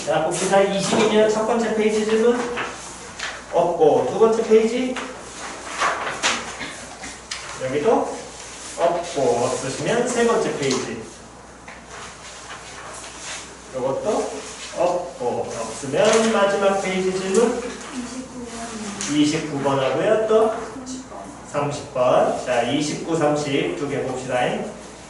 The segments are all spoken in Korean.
자, 봅시다. 22년 첫 번째 페이지 질문 없고, 두 번째 페이지 여기도 없고, 없으시면 세 번째 페이지 이것도 없고, 없으면 마지막 페이지 질문 29번 하고요. 또 30번. 자, 29, 30 두 개 봅시다.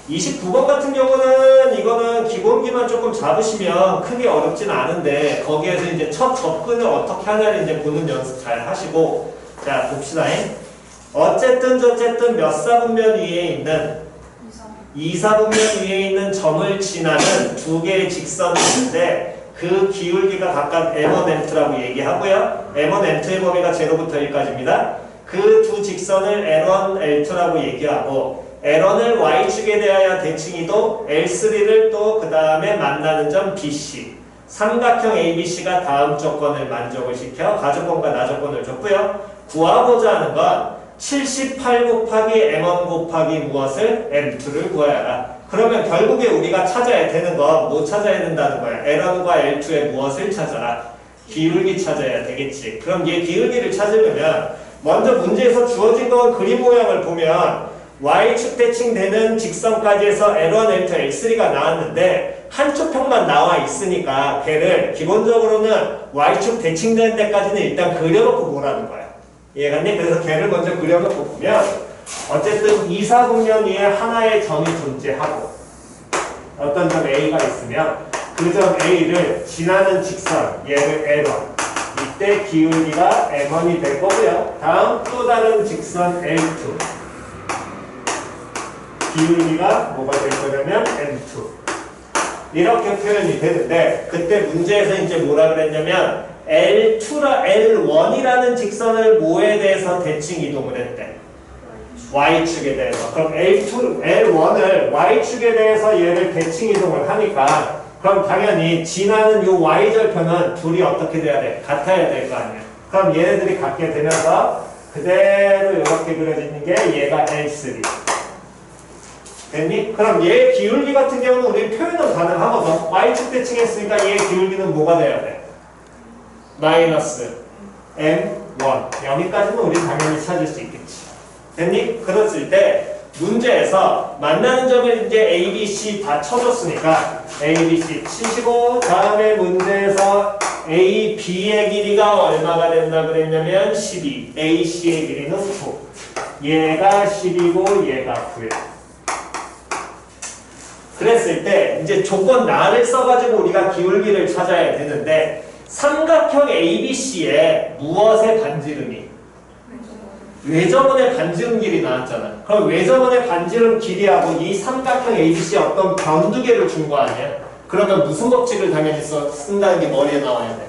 29번 같은 경우는 이거는 기본기만 조금 잡으시면 크게 어렵진 않은데 거기에서 이제 첫 접근을 어떻게 하냐를 이제 보는 연습 잘 하시고, 자, 봅시다. 어쨌든 몇 사분면 위에 있는 2사분면 위에 있는 점을 지나는 두 개의 직선이 있는데 그 기울기가 각각 m1, m2라고 얘기하고요. m1, m2의 범위가 0부터 1까지입니다. 그 두 직선을 L1, L2라고 얘기하고 L1을 Y축에 대하여 대칭이도 L3를 또 그 다음에 만나는 점 BC, 삼각형 ABC가 다음 조건을 만족을 시켜 가조건과 나조건을 줬고요. 구하고자 하는 건 78 곱하기 M1 곱하기 무엇을? M2를 구하여라. 그러면 결국에 우리가 찾아야 되는 건 뭐 찾아야 된다는 거야? L1과 L2의 무엇을 찾아라? 기울기 찾아야 되겠지. 그럼 얘 기울기를 찾으려면 먼저 문제에서 주어진 건 그림 모양을 보면 Y축 대칭되는 직선까지 해서 L1, L2, L3가 나왔는데 한쪽 평만 나와 있으니까 걔를 기본적으로는 Y축 대칭되는 데까지는 일단 그려놓고 보라는 거야. 이해갔니? 그래서 걔를 먼저 그려놓고 보면 어쨌든 2사분면 위에 하나의 점이 존재하고 어떤 점 A가 있으면 그 점 A를 지나는 직선, 얘를 L1, 이때 기울기가 M1이 될 거고요. 다음 또 다른 직선 L2, 기울기가 뭐가 될 거냐면 M2, 이렇게 표현이 되는데 그때 문제에서 이제 뭐라 그랬냐면 L1이라는 직선을 뭐에 대해서 대칭 이동을 했대? Y축에 대해서. 그럼 L1을 Y축에 대해서 얘를 대칭 이동을 하니까 그럼 당연히 지나는 요 Y절편은 둘이 어떻게 돼야 돼? 같아야 될 거 아니야. 그럼 얘네들이 같게 되면서 그대로 이렇게 그려지는 게 얘가 L3. 됐니? 그럼 얘 기울기 같은 경우는 우리 표현은 가능하거든. Y축 대칭했으니까 얘 기울기는 뭐가 돼야 돼? 마이너스 M1. 여기까지는 우리 당연히 찾을 수 있겠지. 됐니? 그랬을 때 문제에서 만나는 점을 이제 A, B, C 다 쳐줬으니까 A, B, C 치시고 다음에 문제에서 A, B의 길이가 얼마가 된다 그랬냐면 12. A, C의 길이는 9. 얘가 10이고 얘가 9예요. 그랬을 때 이제 조건 나를 써가지고 우리가 기울기를 찾아야 되는데 삼각형 ABC에 무엇의 반지름이? 외접원의 반지름 길이 나왔잖아. 그럼 외접원의 반지름 길이하고 이 삼각형 ABC에 어떤 변두개를 준 거 아니야? 그러면 무슨 법칙을 당연히 쓴다는 게 머리에 나와야 돼?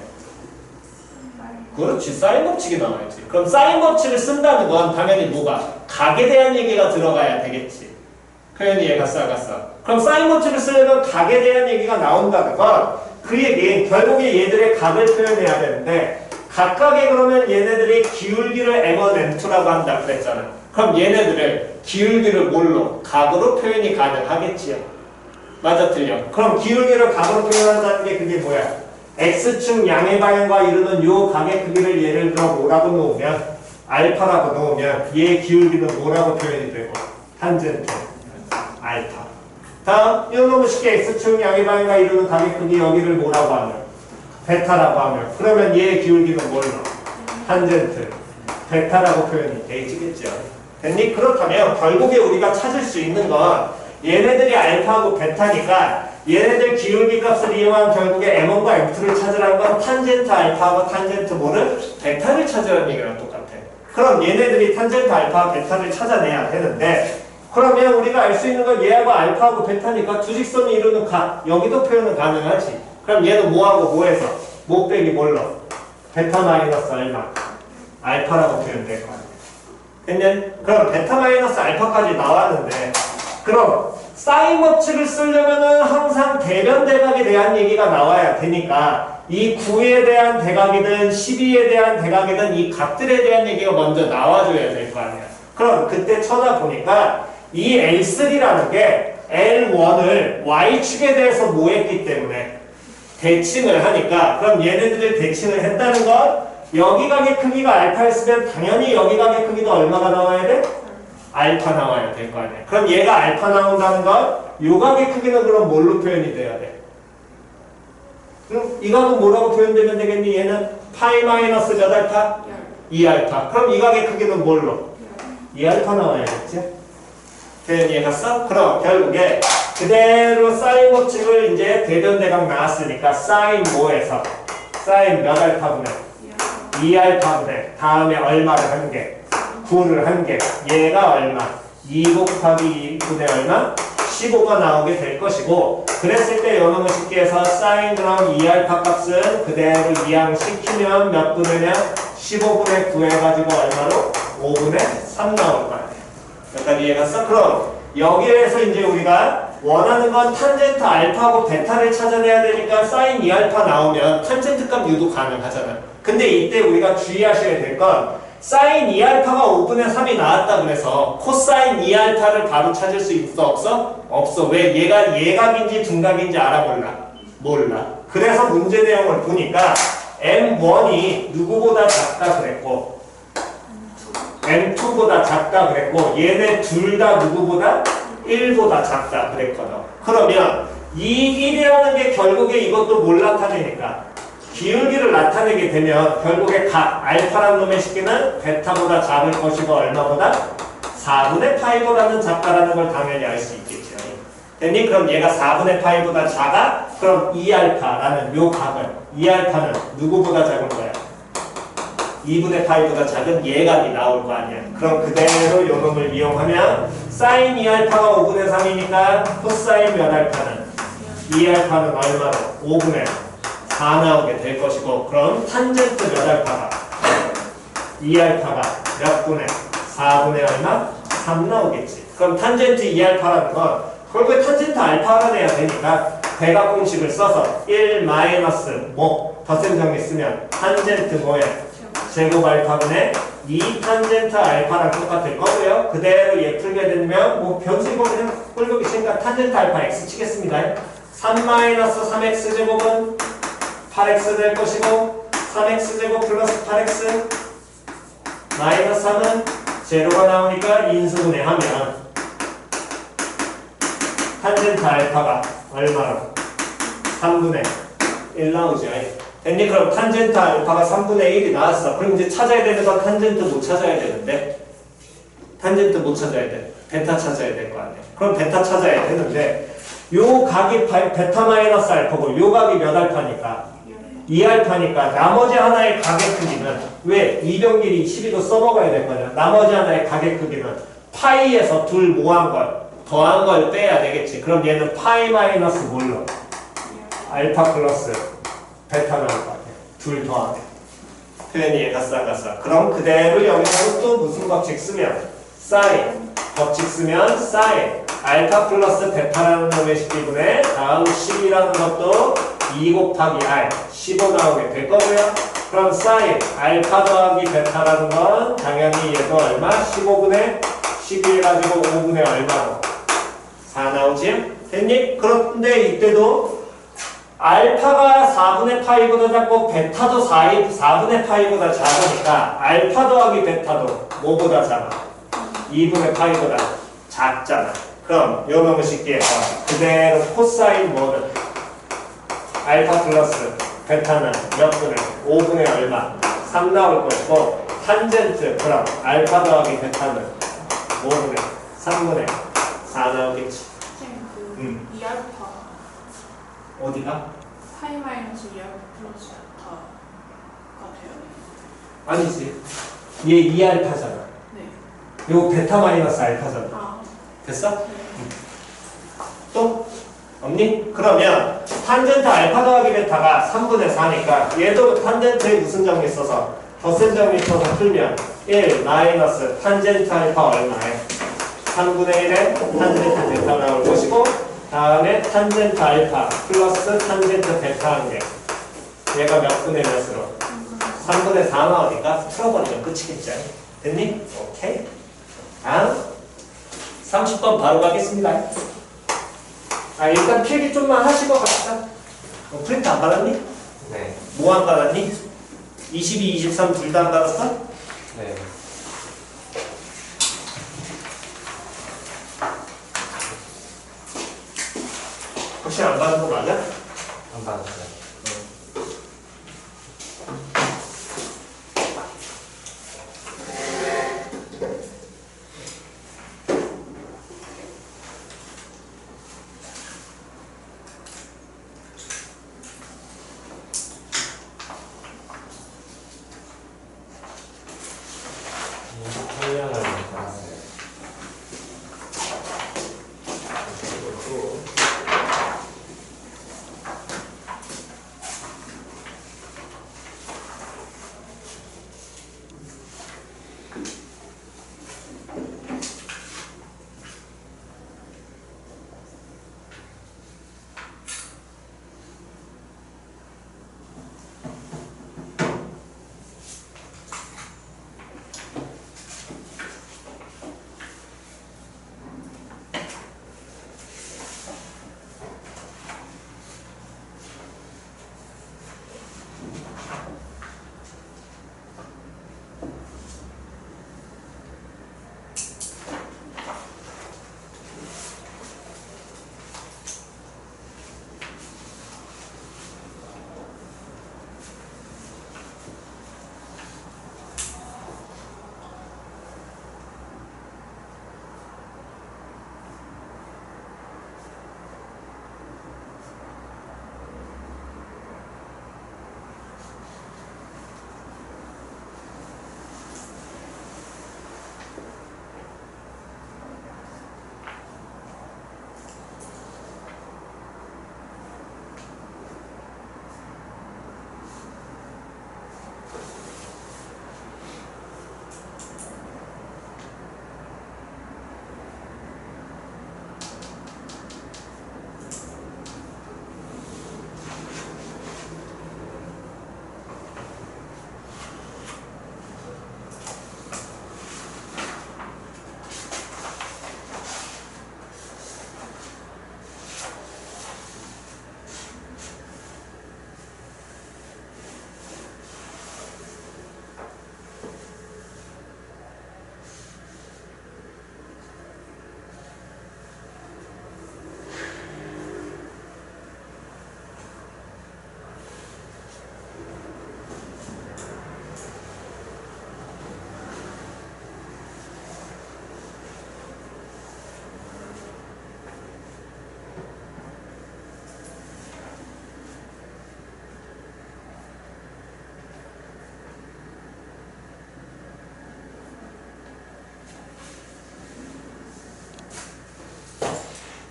그렇지. 사인 법칙이 나와야지. 그럼 사인 법칙을 쓴다는 건 당연히 뭐가? 각에 대한 얘기가 들어가야 되겠지. 표현이 얘가 싸갔어. 그럼 사인 법칙을 쓰려면 각에 대한 얘기가 나온다는 건 그 얘기는 결국에 얘들의 각을 표현해야 되는데 각각의 그러면 얘네들이 기울기를 M1, M2라고 한다 그랬잖아. 그럼 얘네들을 기울기를 뭘로? 각으로 표현이 가능하겠지요. 맞아 틀려? 그럼 기울기를 각으로 표현한다는 게 그게 뭐야? X축 양의 방향과 이루는 요 각의 크기를 예를 들어 뭐라고 놓으면 알파라고 놓으면 얘 기울기는 뭐라고 표현이 되고? 탄젠트 알파. 다음 이거 너무 쉽게 X축 양의 방향과 이루는 각의 크기 여기를 뭐라고 하면? 베타라고 하면 그러면 얘의 기울기는 뭘로? 탄젠트 베타라고 표현이 되지겠죠. 됐니? 그렇다면 결국에 우리가 찾을 수 있는 건 얘네들이 알파하고 베타니까 얘네들 기울기 값을 이용한 결국에 M1과 M2를 찾으라는 건 탄젠트 알파하고 탄젠트 뭐를? 베타를 찾으라는 얘기랑 똑같아. 그럼 얘네들이 탄젠트 알파와 베타를 찾아내야 되는데 그러면 우리가 알 수 있는 건 얘하고 알파하고 베타니까 두 직선이 이루는 각 여기도 표현은 가능하지. 그럼 얘는 뭐하고 뭐해서? 뭐 빼기 뭘로? 베타 마이너스 알파. 알파라고 표현될 거 아니야. 근데 그럼 베타 마이너스 알파까지 나왔는데 그럼 사인 법칙을 쓰려면은 항상 대변 대각에 대한 얘기가 나와야 되니까 이 9에 대한 대각이든 12에 대한 대각이든 이 각들에 대한 얘기가 먼저 나와줘야 될 거 아니야. 그럼 그때 쳐다보니까 이 L3라는 게 L1을 Y축에 대해서 뭐 했기 때문에 대칭을 하니까 그럼 얘네들을 대칭을 했다는 건 여기 각의 크기가 알파였으면 당연히 여기 각의 크기도 얼마가 나와야 돼? 알파 나와야 될 거 아니야. 그럼 얘가 알파 나온다는 건 요 각의 크기는 그럼 뭘로 표현이 돼야 돼? 그럼 이 각은 뭐라고 표현되면 되겠니? 얘는 파이 마이너스 몇 알파? 2알파. 그럼 이 각의 크기는 뭘로? 2알파 나와야겠지? 표현 이해갔어? 그럼 결국에 그대로 사인 법칙을 이제 대변대각 나왔으니까 사인 뭐에서 사인 몇 알파분의 2알파분의 다음에 얼마를 한 개? 9를 한 개. 얘가 얼마? 2 곱하기 2분의 얼마? 15가 나오게 될 것이고 그랬을 때 요놈을 쉽게 해서 사인 그럼 2알파 값은 그대로 이항시키면 몇 분의냐? 15분의 9 해가지고 얼마로? 5분의 3 나올 거 아니야. 여기까지 이해갔어? 그럼 여기에서 이제 우리가 원하는 건 탄젠트 알파하고 베타를 찾아내야 되니까 사인 2알파 나오면 탄젠트 값 유도 가능하잖아. 근데 이때 우리가 주의하셔야 될 건 사인 2알파가 5분의 3이 나왔다 그래서 코사인 2알파를 바로 찾을 수 있어 없어? 없어. 왜? 얘가 예각인지 둔각인지 알아 몰라? 몰라. 그래서 문제 내용을 보니까 M1이 누구보다 작다 그랬고 M2보다 작다 그랬고 얘네 둘 다 누구보다? 1보다 작다 그랬거든. 그러면 이 1이라는 게 결국에 이것도 뭘 나타내니까 기울기를 나타내게 되면 결국에 각 알파라는 놈의 식기는 베타보다 작을 것이고 얼마보다? 4분의 파이보다는 작다라는 걸 당연히 알 수 있겠죠. 됐니? 그럼 얘가 4분의 파이보다 작아? 그럼 2알파라는 요 각은 2알파는 누구보다 작은 거야? 2분의 파이보다 작은 예각이 나올 거 아니야. 그럼 그대로 요 놈을 이용하면 사인 2알파가 5분의 3이니까 코사인 몇 알파는? 2알파는 얼마로? 5분의 4 나오게 될 것이고 그럼 탄젠트 몇 알파가? 2알파가 몇 분의? 4분의 얼마? 3 나오겠지. 그럼 탄젠트 2알파라는 건 결국에 탄젠트 알파가 돼야 되니까 대각 공식을 써서 1 마이너스 뭐 덧셈 정리 쓰면 탄젠트 뭐에? 제곱 알파분의 2 탄젠트 알파랑 똑같을 거고요. 그대로 얘 풀게 되면 뭐 변수 이거 그냥 끌고 계시니까 탄젠트 알파 x 치겠습니다. 3 마이너스 3x 제곱은 8x 될 것이고 3x 제곱 플러스 8x 마이너스 3은 제로가 나오니까 인수분해 하면 탄젠트 알파가 얼마로? 3분의 1 나오죠. 됐니? 그럼 탄젠트 알파가 3분의 1이 나왔어. 그럼 이제 찾아야 되는 건 탄젠트 못 찾아야 되는데 탄젠트 못 찾아야 돼. 베타 찾아야 될 거 아니야. 그럼 베타 찾아야 되는데 요 각이 베타 마이너스 알파고 요 각이 몇 알파니까? 2알파니까 나머지 하나의 각의 크기는 왜? 이변길이 12도 써먹어야 될 거냐. 나머지 하나의 각의 크기는 파이에서 둘 모한 걸 더한 걸 빼야 되겠지. 그럼 얘는 파이 마이너스 뭘로? 알파 플러스 베타 나올 것 같아. 둘 더하면. 표현이 이해갔어? 그럼 그대로 여기서 또 무슨 법칙 쓰면? 사인. 법칙 쓰면 사인. 알파 플러스 베타라는 놈의 식기분에 다음 10이라는 것도 2 곱하기 r 15 나오게 될 거고요. 그럼 사인 알파 더하기 베타라는 건 당연히 얘도 얼마? 15분의 12 가지고 5분의 얼마로? 4 나오지? 됐니? 그런데 이때도 알파가 4분의 파이보다 작고 베타도 4분의 파이보다 작으니까 알파 더하기 베타도 뭐보다 작아? 2분의 파이보다 작잖아. 그럼 요 놈을 쉽게 해서 그대로 코사인 뭐는? 알파 플러스 베타는 몇 분의? 5분의 얼마? 3 나올 것이고 탄젠트 그럼 알파 더하기 베타는 5분의 3분의 4 나오겠지. 그 2알파 어디가? 파이 마이너스 2알파 플러스 베타가 돼요? 아니지. 얘 2알파잖아. 네. 요 베타 마이너스 알파잖아. 아. 됐어? 네. 또? 없니? 그러면 탄젠트 알파 더하기 베타가 3분의 4니까 얘도 탄젠트에 무슨 정리 써서 덧셈 정리 써서 풀면 1 마이너스 탄젠트 알파 얼마에? 3분의 1에 탄젠트 베타 나올 것이고 다음에 탄젠트 알파 플러스 탄젠트 베타 한 개. 얘가 몇 분의 몇으로? 3분의 4 나오니까 풀어버리면 끝이겠죠. 됐니? 오케이. 다음 30번 바로 가겠습니다. 일단 필기 좀만 하시고 갑시다. 프린트 안 받았니? 네. 뭐 안 받았니? 22, 23 둘 다 안 받았어? 네. 혹시 안 받은 거 맞아? 안 받았어요. 설명을 받았어요. 그리고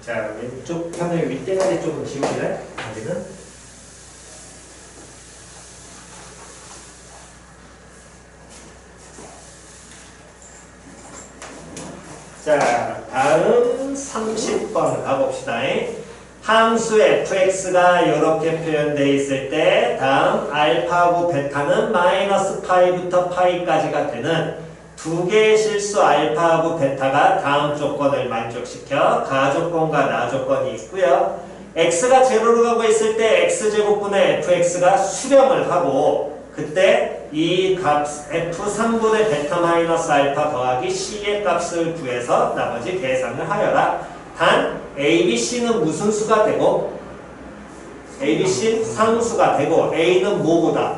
자, 왼쪽 편을 윗대가리 쪽은 지울래? 아직은? 자, 다음 30번 가봅시다. 함수 fx가 이렇게 표현되어 있을 때 다음 알파하고 베타는 마이너스 파이부터 파이까지가 되는 두 개의 실수 알파하고 베타가 다음 조건을 만족시켜 가조건과 나조건이 있고요. x가 제로로 가고 있을 때 x제곱분의 fx가 수렴을 하고 그때 이 값 f3분의 베타 마이너스 알파 더하기 c의 값을 구해서 나머지 계산을 하여라. 단 a, b, c는 무슨 수가 되고 a, b, c 상수가 되고 a는 뭐보다?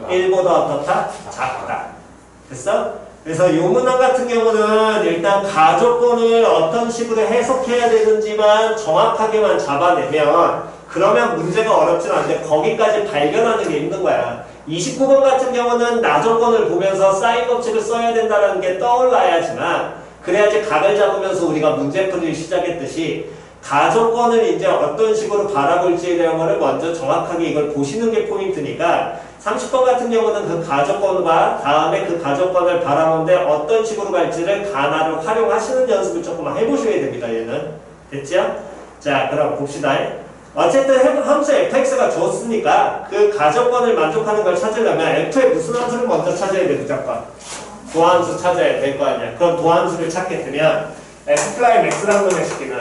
1보다 어떻다? 작다. 됐어? 그래서 이 문항 같은 경우는 일단 가조건을 어떤 식으로 해석해야 되는지만 정확하게만 잡아내면 그러면 문제가 어렵진 않은데 거기까지 발견하는 게 힘든 거야. 29번 같은 경우는 나조건을 보면서 사인 법칙을 써야 된다는 게 떠올라야지만 그래야지 각을 잡으면서 우리가 문제풀이를 시작했듯이 가조건을 이제 어떤 식으로 바라볼지에 대한 거를 먼저 정확하게 이걸 보시는 게 포인트니까 30번 같은 경우는 그 가조건과 다음에 그 가조건을 바라보는데 어떤 식으로 갈지를 가나를 활용하시는 연습을 조금 해보셔야 됩니다. 얘는. 됐죠? 자, 그럼 봅시다. 어쨌든 함수 fx가 줬으니까 그 가조건을 만족하는 걸 찾으려면 f의 무슨 함수를 먼저 찾아야 돼, 무조건. 도함수 찾아야 될 거 아니야. 그럼 도함수를 찾게 되면 f 프라임 x라는 놈의 식기는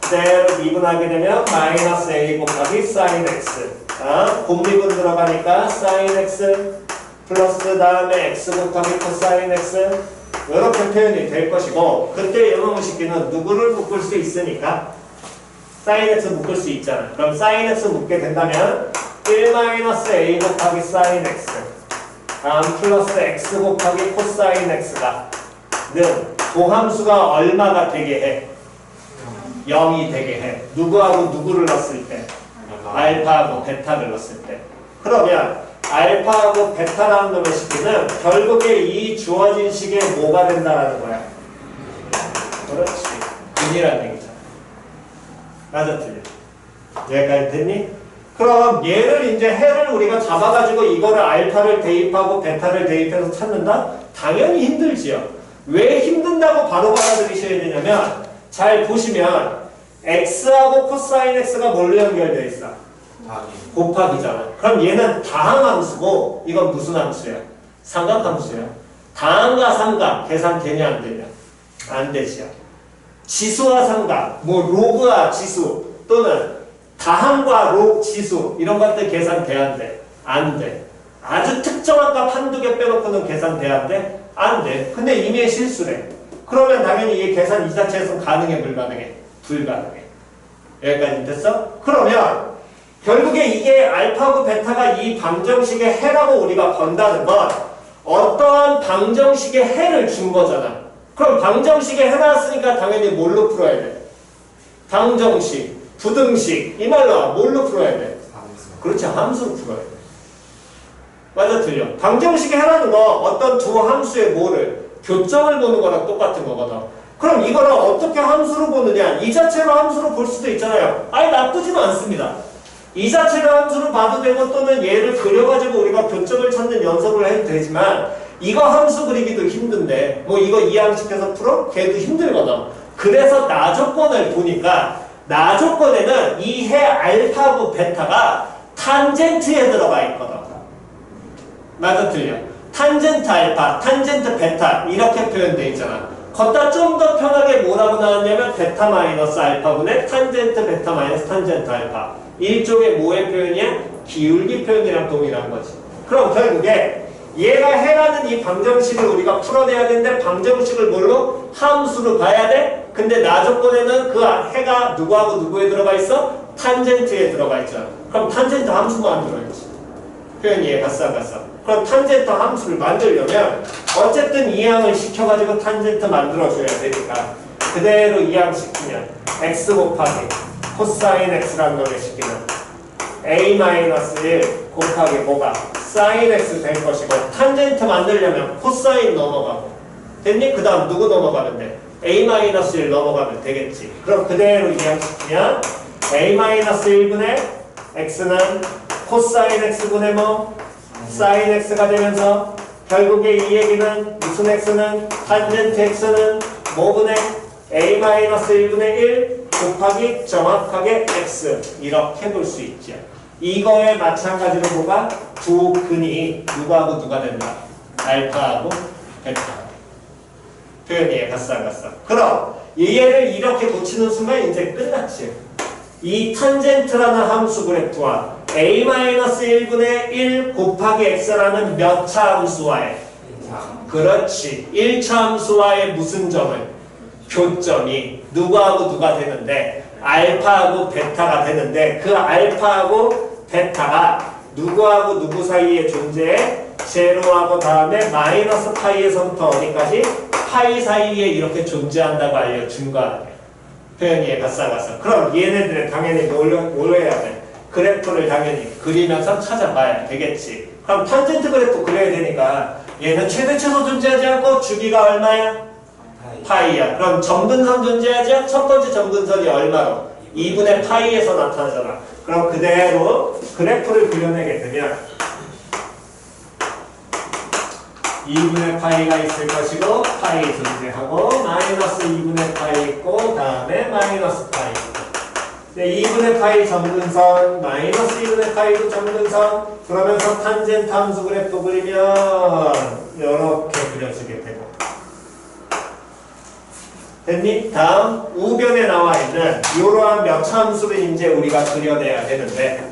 그대로 미분하게 되면 마이너스 a 곱하기 sin x 공비분 들어가니까 sin x 플러스 다음에 x 곱하기 코사인 x 이렇게 표현이 될 것이고 그때 요놈의 식기는 누구를 묶을 수 있으니까 sin x 묶을 수 있잖아. 그럼 sin x 묶게 된다면 1-a 곱하기 sin x 다음 플러스 x 곱하기 코사인 x가 는 도함수가 얼마가 되게 해? 0이 되게 해. 누구하고 누구를 넣었을 때? 알파하고 베타를 넣었을 때. 그러면 알파하고 베타라는 놈의 식기는 결국에 이 주어진 식에 뭐가 된다라는 거야? 그렇지. 근이라는 얘기잖아. 맞아, 틀려. 여기까지 됐니? 그럼 얘를 이제 해를 우리가 잡아가지고 이거를 알파를 대입하고 베타를 대입해서 찾는다? 당연히 힘들지요. 왜 힘든다고 바로 받아들이셔야 되냐면 잘 보시면 x하고 코사인 x가 뭘로 연결되어 있어? 곱하기잖아. 그럼 얘는 다항함수고 이건 무슨 함수야? 삼각함수야. 다항과 삼각 계산 되냐 안 되냐? 안 되지요. 지수와 삼각, 뭐 로그와 지수 또는 다항과 로 지수 이런 것들 계산 돼 안 돼? 안 돼. 아주 특정한 값 한두 개 빼놓고는 계산 돼 안 돼? 안 돼. 근데 이미 실수래. 그러면 당연히 이 계산 이 자체에서는 가능해 불가능해? 불가능해. 여기까지 됐어? 그러면 결국에 이게 알파고 베타가 이 방정식의 해라고 우리가 번다는 건 어떠한 방정식의 해를 준 거잖아. 그럼 방정식의 해 나왔으니까 당연히 뭘로 풀어야 돼? 방정식, 부등식 이 말로 뭘로 풀어야 돼? 그렇지, 함수로 풀어야 돼. 맞아, 틀려. 방정식의 해라는 거 어떤 두 함수의 뭐를 교점을 보는 거랑 똑같은 거거든. 그럼 이거를 어떻게 함수로 보느냐? 이 자체로 함수로 볼 수도 있잖아요. 아예 나쁘지는 않습니다. 이 자체로 함수로 봐도 되고 또는 얘를 그려가지고 우리가 교점을 찾는 연습을 해도 되지만 이거 함수 그리기도 힘든데 뭐 이거 이항식해서 풀어? 걔도 힘들거든. 그래서 나 조건을 보니까 나 조건에는 이 해 알파고 베타가 탄젠트에 들어가 있거든. 맞아, 틀려. 탄젠트 알파, 탄젠트 베타 이렇게 표현되어 있잖아. 걷다 좀 더 편하게 뭐라고 나왔냐면 베타 마이너스 알파분의 탄젠트 베타 마이너스 탄젠트 알파. 일종의 뭐의 표현이야? 기울기 표현이랑 동일한 거지. 그럼 결국에 얘가 해라는 이 방정식을 우리가 풀어내야 되는데 방정식을 뭘로? 함수로 봐야 돼? 근데 나 조건에는 그 해가 누구하고 누구에 들어가 있어? 탄젠트에 들어가 있잖아. 그럼 탄젠트 함수 만들어야지. 표현 이해 갔어 안 갔어? 그럼 탄젠트 함수를 만들려면 어쨌든 이항을 시켜가지고 탄젠트 만들어줘야 되니까 그대로 이항시키면 x 곱하기 코사인 x라는 놈을 시키면 a-1 곱하기 뭐가? sin x 될 것이고 탄젠트 만들려면 코사인 넘어가고 됐니? 그 다음 누구 넘어가면 돼? a-1 넘어가면 되겠지. 그럼 그대로 이항시키면 a-1분의 x는 코사인 x분의 뭐? sin x가 되면서 결국에 이 얘기는 무슨 x는 탄젠트 x는 뭐분의 a-1분의 1 곱하기 정확하게 x 이렇게 볼 수 있죠. 이거에 마찬가지로 뭐가? 두 근이 누구하고 누가 된다? 알파하고 베타. 표현이 갔어 안 갔어? 그럼 얘를 이렇게 고치는 순간 이제 끝났지. 이 탄젠트라는 함수 그래프와 a-1분의 1 곱하기 x라는 몇 차 함수와의 그렇지 1차 함수와의 무슨 점을? 교점이 누구하고 누가 되는데 알파하고 베타가 되는데 그 알파하고 베타가 누구하고 누구 사이에 존재해? 제로하고 다음에 마이너스 파이에서부터 어디까지? 파이 사이에 이렇게 존재한다고 알려준 거 아니야. 표현이 갔어 안 갔어? 그럼 얘네들은 당연히 뭘 해야 돼? 그래프를 당연히 그리면서 찾아봐야 되겠지. 그럼 탄젠트 그래프 그려야 되니까 얘는 최대 최소 존재하지 않고 주기가 얼마야? 파이야. 그럼 점근선 존재하죠? 첫 번째 점근선이 얼마로? 2분의 파이에서 나타나잖아. 그럼 그대로 그래프를 그려내게 되면 2분의 파이가 있을 것이고 파이 존재하고 마이너스 2분의 파이 있고 다음에 마이너스 파이 2분의 파이 점근선 마이너스 2분의 파이도 점근선 그러면서 탄젠트 함수 그래프 그리면 이렇게 그려지게 되고 됐니? 다음 우변에 나와 있는 이러한 몇 함수를 이제 우리가 그려내야 되는데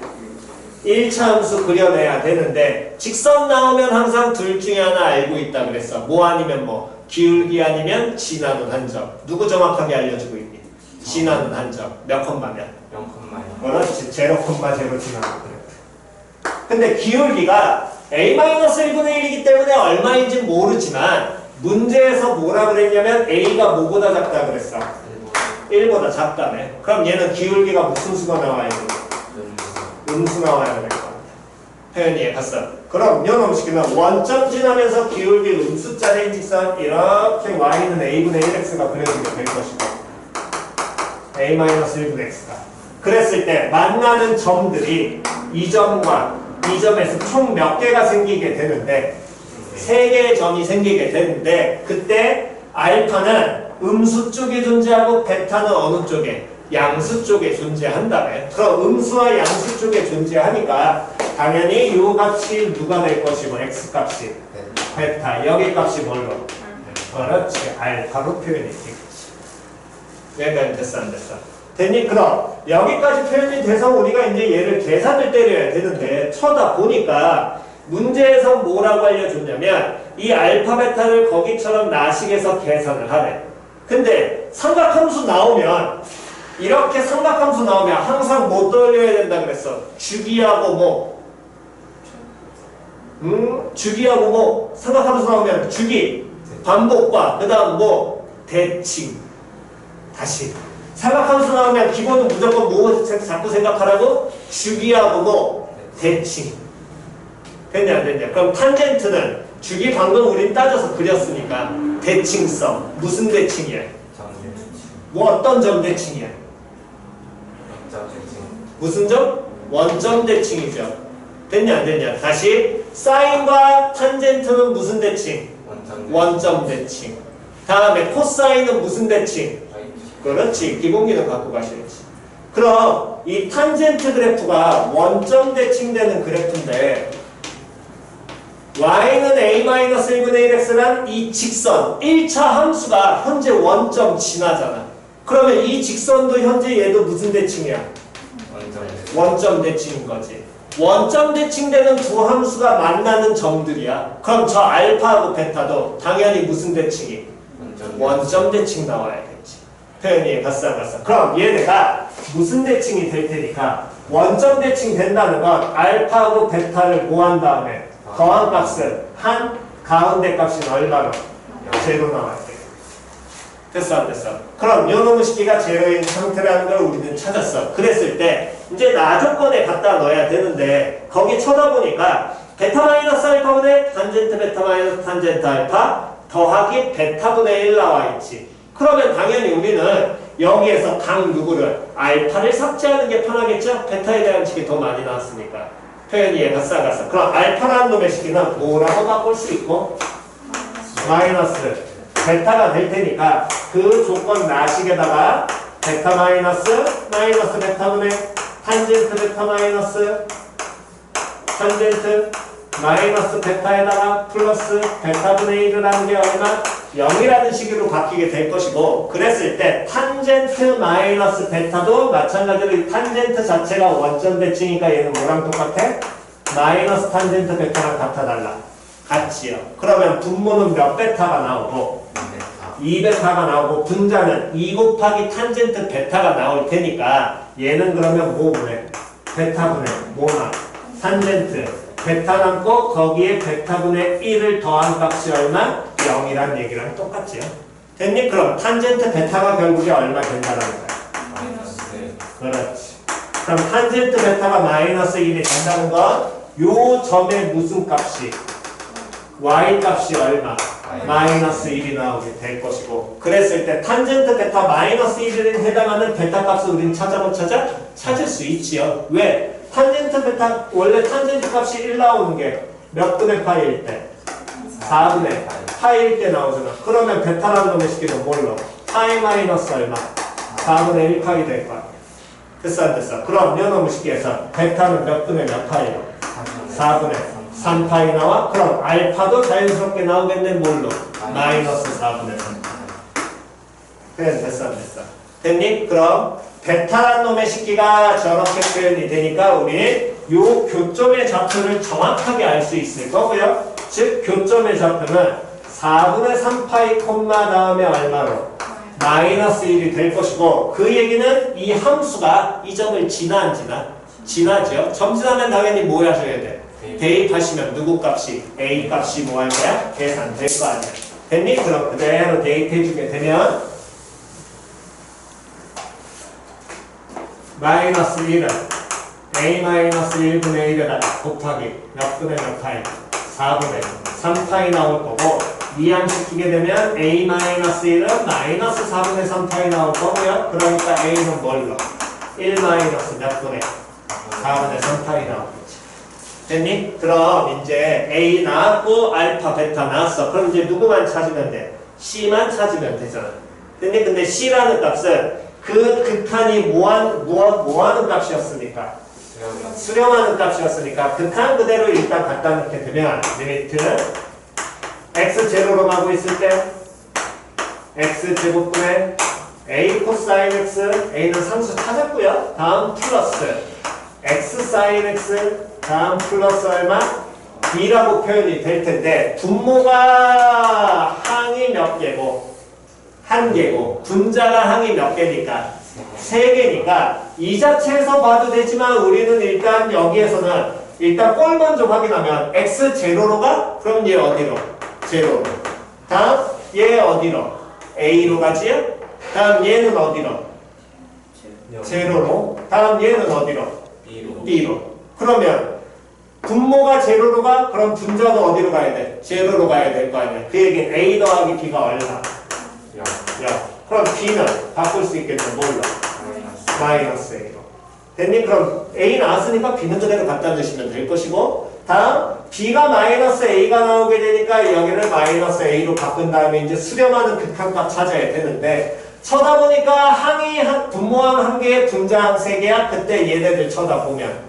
1차 함수 그려내야 되는데 직선 나오면 항상 둘 중에 하나 알고 있다 그랬어. 뭐 아니면 뭐 기울기 아니면 지 나눈 한 점. 누구 정확하게 알려주고 있니? 지 나눈 한 점. 몇 콤마면? 0,1. 그렇지. 0,0 지 나눈 그래. 근데 기울기가 a-1분의 1이기 때문에 얼마인지 모르지만 문제에서 뭐라 그랬냐면 a가 뭐보다 작다 그랬어? 1보다 작다네. 그럼 얘는 기울기가 무슨 수가 나와야 돼? 음수 나와야 될 것 같아. 표현이 해봤어. 그럼 요놈식이는 원점 지나면서 기울기 음수짜리 직선 이렇게 y는 a분의 1x가 그려지게 될 것이고 a-1분의 x가 그랬을 때 만나는 점들이 이 점과 이 점에서 총 몇 개가 생기게 되는데 3개의 점이 생기게 되는데 그때 알파는 음수 쪽에 존재하고 베타는 어느 쪽에? 양수 쪽에 존재한다네. 그럼 음수와 양수 쪽에 존재하니까 당연히 이 값이 누가 될 것이고 x 값이 베타 여기 값이 뭘로? 그렇지. 알파로 표현이 되겠지. 여기까지 됐어 안 됐어? 됐니? 그럼 여기까지 표현이 돼서 우리가 이제 얘를 계산을 때려야 되는데 쳐다보니까 문제에서 뭐라고 알려줬냐면 이 알파 베타를 거기처럼 나식에서 계산을 하래. 근데 삼각함수 나오면 이렇게 삼각함수 나오면 항상 뭐 떠올려야 된다 그랬어? 주기하고 뭐 주기하고 뭐 삼각함수 나오면 주기 반복과 그 다음 뭐 대칭 다시 삼각함수 나오면 기본은 무조건 뭐 자꾸 생각하라고? 주기하고 뭐 대칭 됐냐 안 됐냐? 그럼 탄젠트는 주기 방금 우린 따져서 그렸으니까 대칭성 무슨 대칭이야? 뭐 어떤 점 대칭이야? 무슨 점? 원점 대칭이죠. 됐냐 안 됐냐? 다시 사인과 탄젠트는 무슨 대칭? 원점 대칭. 다음에 코사인은 무슨 대칭? 그렇지. 기본기는 갖고 가셔야지. 그럼 이 탄젠트 그래프가 원점 대칭되는 그래프인데 y는 a-1분의 1x란 이 직선 1차 함수가 현재 원점 지나잖아. 그러면 이 직선도 현재 얘도 무슨 대칭이야? 원점 대칭인 거지. 원점 대칭되는 두 함수가 만나는 점들이야. 그럼 저 알파하고 베타도 당연히 무슨 대칭이? 원점 대칭 나와야겠지. 표현이 갔어 안 갔어? 그럼 얘네가 무슨 대칭이 될 테니까 원점 대칭 된다는 건 알파하고 베타를 뭐한 다음에 더한 값은 한 가운데 값이 얼마로? 제로 나와야 돼. 됐어 안 됐어? 그럼 요놈의 식기가 제로인 상태라는 걸 우리는 찾았어. 그랬을 때 이제 나 조건에 갖다 넣어야 되는데 거기 쳐다보니까 베타 마이너스 알파분의 탄젠트 베타 마이너스 탄젠트 알파 더하기 베타분의 1 나와 있지. 그러면 당연히 우리는 여기에서 각 누구를 알파를 삭제하는 게 편하겠죠? 베타에 대한 식이 더 많이 나왔으니까. 표현이 얘가 싸갔어. 그럼 알파라는 놈의 식기는 뭐라고 바꿀 수 있고? 마이너스 베타가 될 테니까 그 조건 나식에다가 베타 마이너스 베타분의 탄젠트 베타 마이너스 탄젠트 마이너스 베타에다가 플러스 베타분의 1이라는 게 얼마? 0이라는 식으로 바뀌게 될 것이고 그랬을 때 탄젠트 마이너스 베타도 마찬가지로 이 탄젠트 자체가 원점 대칭이니까 얘는 뭐랑 똑같아? 마이너스 탄젠트 베타랑 같아달라. 같지요. 그러면 분모는 몇 베타가 나오고 2베타가 나오고 분자는 2 곱하기 탄젠트 베타가 나올 테니까 얘는 그러면 뭐 보내? 베타분의 뭐나? 탄젠트 베타 남고 거기에 베타분의 1을 더한 값이 얼마? 0이란 얘기랑 똑같지요. 됐니? 그럼 탄젠트 베타가 결국에 얼마 된다는 거야? 그렇지. 그럼 탄젠트 베타가 마이너스 1이 된다는 건 요 점의 무슨 값이? y 값이 얼마? 마이너스 1이 나오게 될 것이고 그랬을 때 탄젠트 베타 마이너스 1에 해당하는 베타 값을 우린 찾아? 찾을 수 있지요. 왜? 탄젠트 베타 원래 탄젠트 값이 1 나오는 게 몇 분의 파이일 때? 4분의 파이일 때 나오잖아. 그러면 베타라는 놈의 식기는 뭘로? 파이 마이너스 얼마? 4분의 1 파이 될 거야. 됐어 안 됐어? 그럼 요 놈의 식기에서 베타는 몇 분의 몇 파이로? 4분의 3파이 나와? 그럼 알파도 자연스럽게 나오겠네. 뭘로? 마이너스 4분의 3. 그래 됐어 안 됐어? 됐니? 그럼 베타란 놈의 식기가 저렇게 표현이 되니까 우리 요 교점의 좌표를 정확하게 알 수 있을 거고요. 즉 교점의 좌표는 4분의 3파이 콤마 다음에 얼마로? 마이너스 1이 될 것이고 그 얘기는 이 함수가 이 점을 지나 안 지나? 지나죠. 점 지나면 당연히 뭐 하셔야 돼? 대입하시면 누구 값이? A 값이 뭐 할 거야? 계산될 거 아니야. 됐니? 그럼 그대로 대입해주게 되면 마이너스 1은 A 마이너스 1분의 1에다가 곱하기 몇 분의 몇 파이? 4분의 3파이 나올 거고 이항시키게 되면 A 마이너스 1은 마이너스 4분의 3파이 나올 거고요. 그러니까 A는 뭘로? 1 마이너스 몇 분의? 4분의 3파이 나오겠지. 됐니? 그럼 이제 A 나왔고 알파 베타 나왔어. 그럼 이제 누구만 찾으면 돼? C만 찾으면 되잖아. 근데 C라는 값은 그 극한이 뭐하는 값이었으니까? 수렴하는 값이었으니까 극한 그대로 일단 갖다 놓게 되면 리미트는 x0로 가고 있을 때 x제곱분의 a 코사인 x a는 상수 찾았고요. 다음 플러스 x 사인 x 다음 플러스 얼마? b라고 표현이 될 텐데 분모가 항이 몇 개고? 한 개고 분자가 항이 몇 개니까? 3개니까 이 자체에서 봐도 되지만 우리는 일단 여기에서는 일단 꼴 먼저 확인하면 x0로 가? 그럼 얘 어디로? 0로. 다음 얘 어디로? A로 가지요? 다음 얘는 어디로? 0로. 다음 얘는 어디로? B로. 그러면 분모가 0로 가? 그럼 분자도 어디로 가야 돼? 0로 가야 될 거 아니야. 그 얘기는 A 더하기 B가 얼마? 0. 그럼 B는 바꿀 수 있겠네. 뭘로? 마이너스 A로. 됐니? 그럼 A 나왔으니까 B는 그대로 갖다 넣으시면 될 것이고 다음 B가 마이너스 A가 나오게 되니까 여기를 마이너스 A로 바꾼 다음에 이제 수렴하는 극한값 찾아야 되는데 쳐다보니까 항이 분모항 한 개에 분자항 3개야. 그때 얘네들 쳐다보면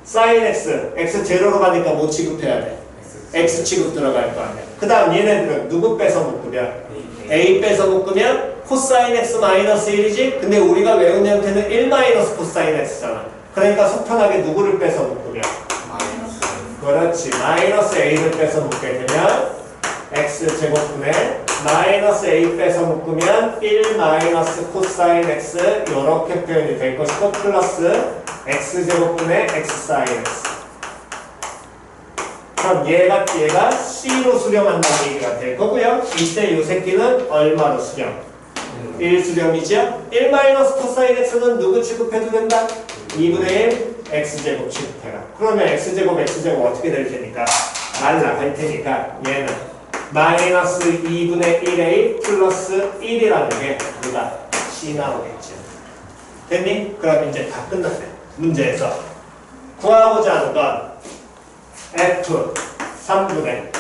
사인 x, x0로 가니까 뭐 취급해야 돼? x 취급 들어갈 거 아니야. 그 다음 얘네들은 누구 빼서 묶으면? A 빼서 묶으면 코사인 x 마이너스 1이지? 근데 우리가 외운 형태는 1 마이너스 코사인 x잖아. 그러니까 속편하게 누구를 빼서 묶으면? 그렇지. 마이너스 a를 빼서 묶게 되면 x제곱분의 마이너스 a 빼서 묶으면 1 마이너스 코사인 x 이렇게 표현이 될 것이고 플러스 x제곱분의 x 사인 x. 그럼 얘가 C로 수렴한다는 얘기가 될 거고요. 이때 이 새끼는 얼마로 수렴? 1 수렴이죠? 1 마이너스 코사인 x는 누구 취급해도 된다? 2분의 1 x제곱 취급해라. 그러면 x제곱 어떻게 될 테니까? 날라갈 테니까 얘는 마이너스 2분의 1a 플러스 1이라는 게 우리가 C 나오겠죠. 됐니? 그럼 이제 다 끝났네. 문제에서 구하고자 하는 건 F 3분의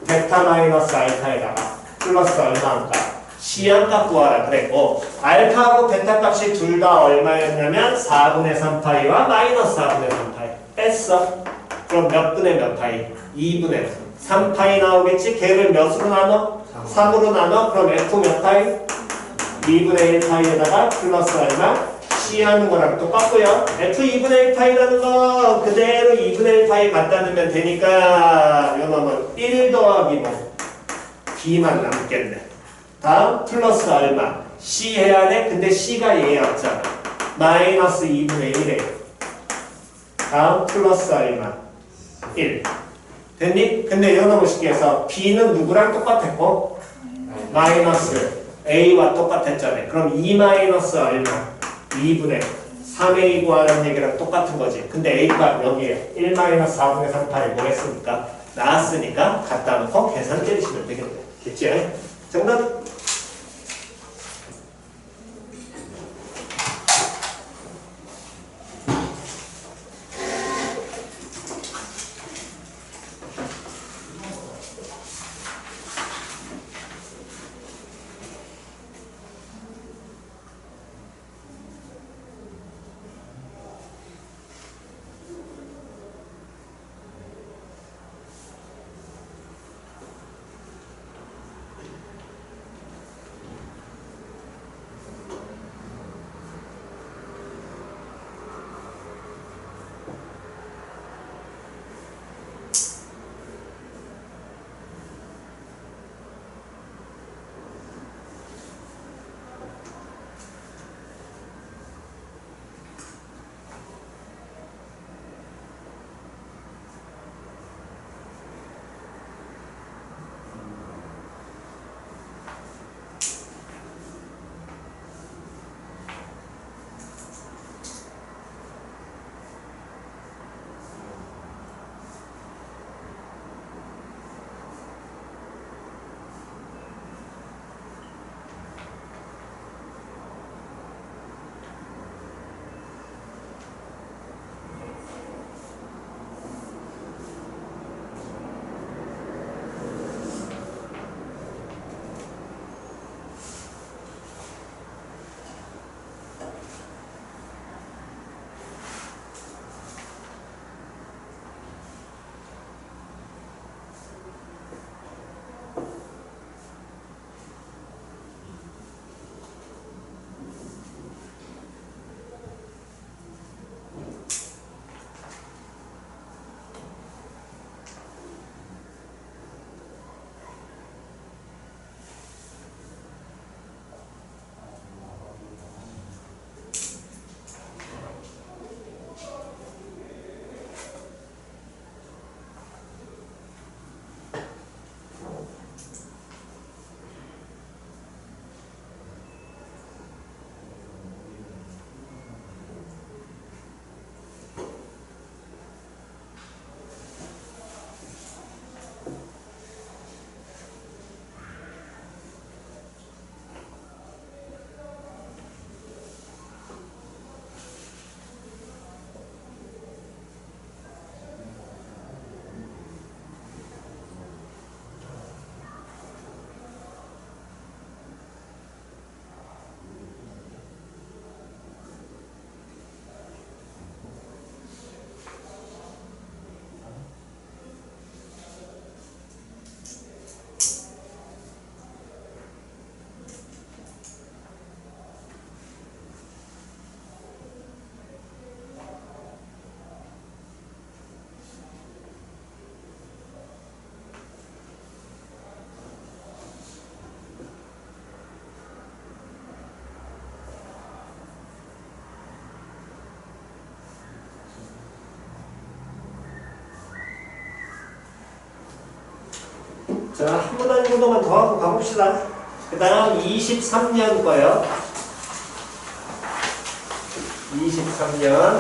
베타 마이너스 알파에다가 플러스 얼마인가? C항값 구하라 그랬고 알파하고 베타 값이 둘 다 얼마였냐면 4분의 3파이와 마이너스 4분의 3파이 뺐어. 그럼 몇 분의 몇 파이? 2분의 3파이 나오겠지? 걔를 몇으로 나눠? 3으로 나눠? 그럼 F 몇 파이? 2분의 1파이에다가 플러스 얼마? C 하는 거랑 똑같고요. F 2분의 1파이라는 거 그대로 2분의 1파이 갖다 넣으면 되니까 요 놈은 1 더하기 뭐 B만 남겠네. 다음 플러스 얼마? C 해야 돼? 근데 C가 얘였잖아. 마이너스 2분의 1이에요. 다음 플러스 얼마? 1. 됐니? 근데 요 놈을 쉽게 해서 B는 누구랑 똑같았고? 마이너스 A와 똑같았잖아요. 그럼 2 마이너스 얼마? 2분의 3a 구하는 얘기랑 똑같은 거지. 근데 a가 여기에 1 마이너스 4분의 3파이 뭐 했으니까? 나왔으니까 갖다 놓고 계산 때리시면 되겠네. 됐지? 정답? 자, 한 문단 정도만 더 하고 가봅시다. 그 다음 23년 거요. 23년.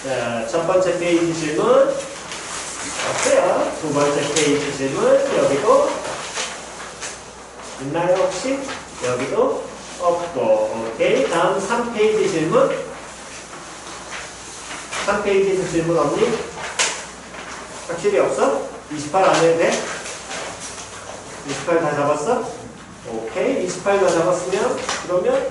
자, 첫 번째 페이지 질문. 없어요. 두 번째 페이지 질문. 여기도. 있나요, 혹시? 여기도 없고. 오케이. 다음 3페이지 질문. 3페이지 질문 없니? 확실히 없어? 28 안 해도 돼? 28 다 잡았어? 오케이. 28 다 잡았으면, 그러면,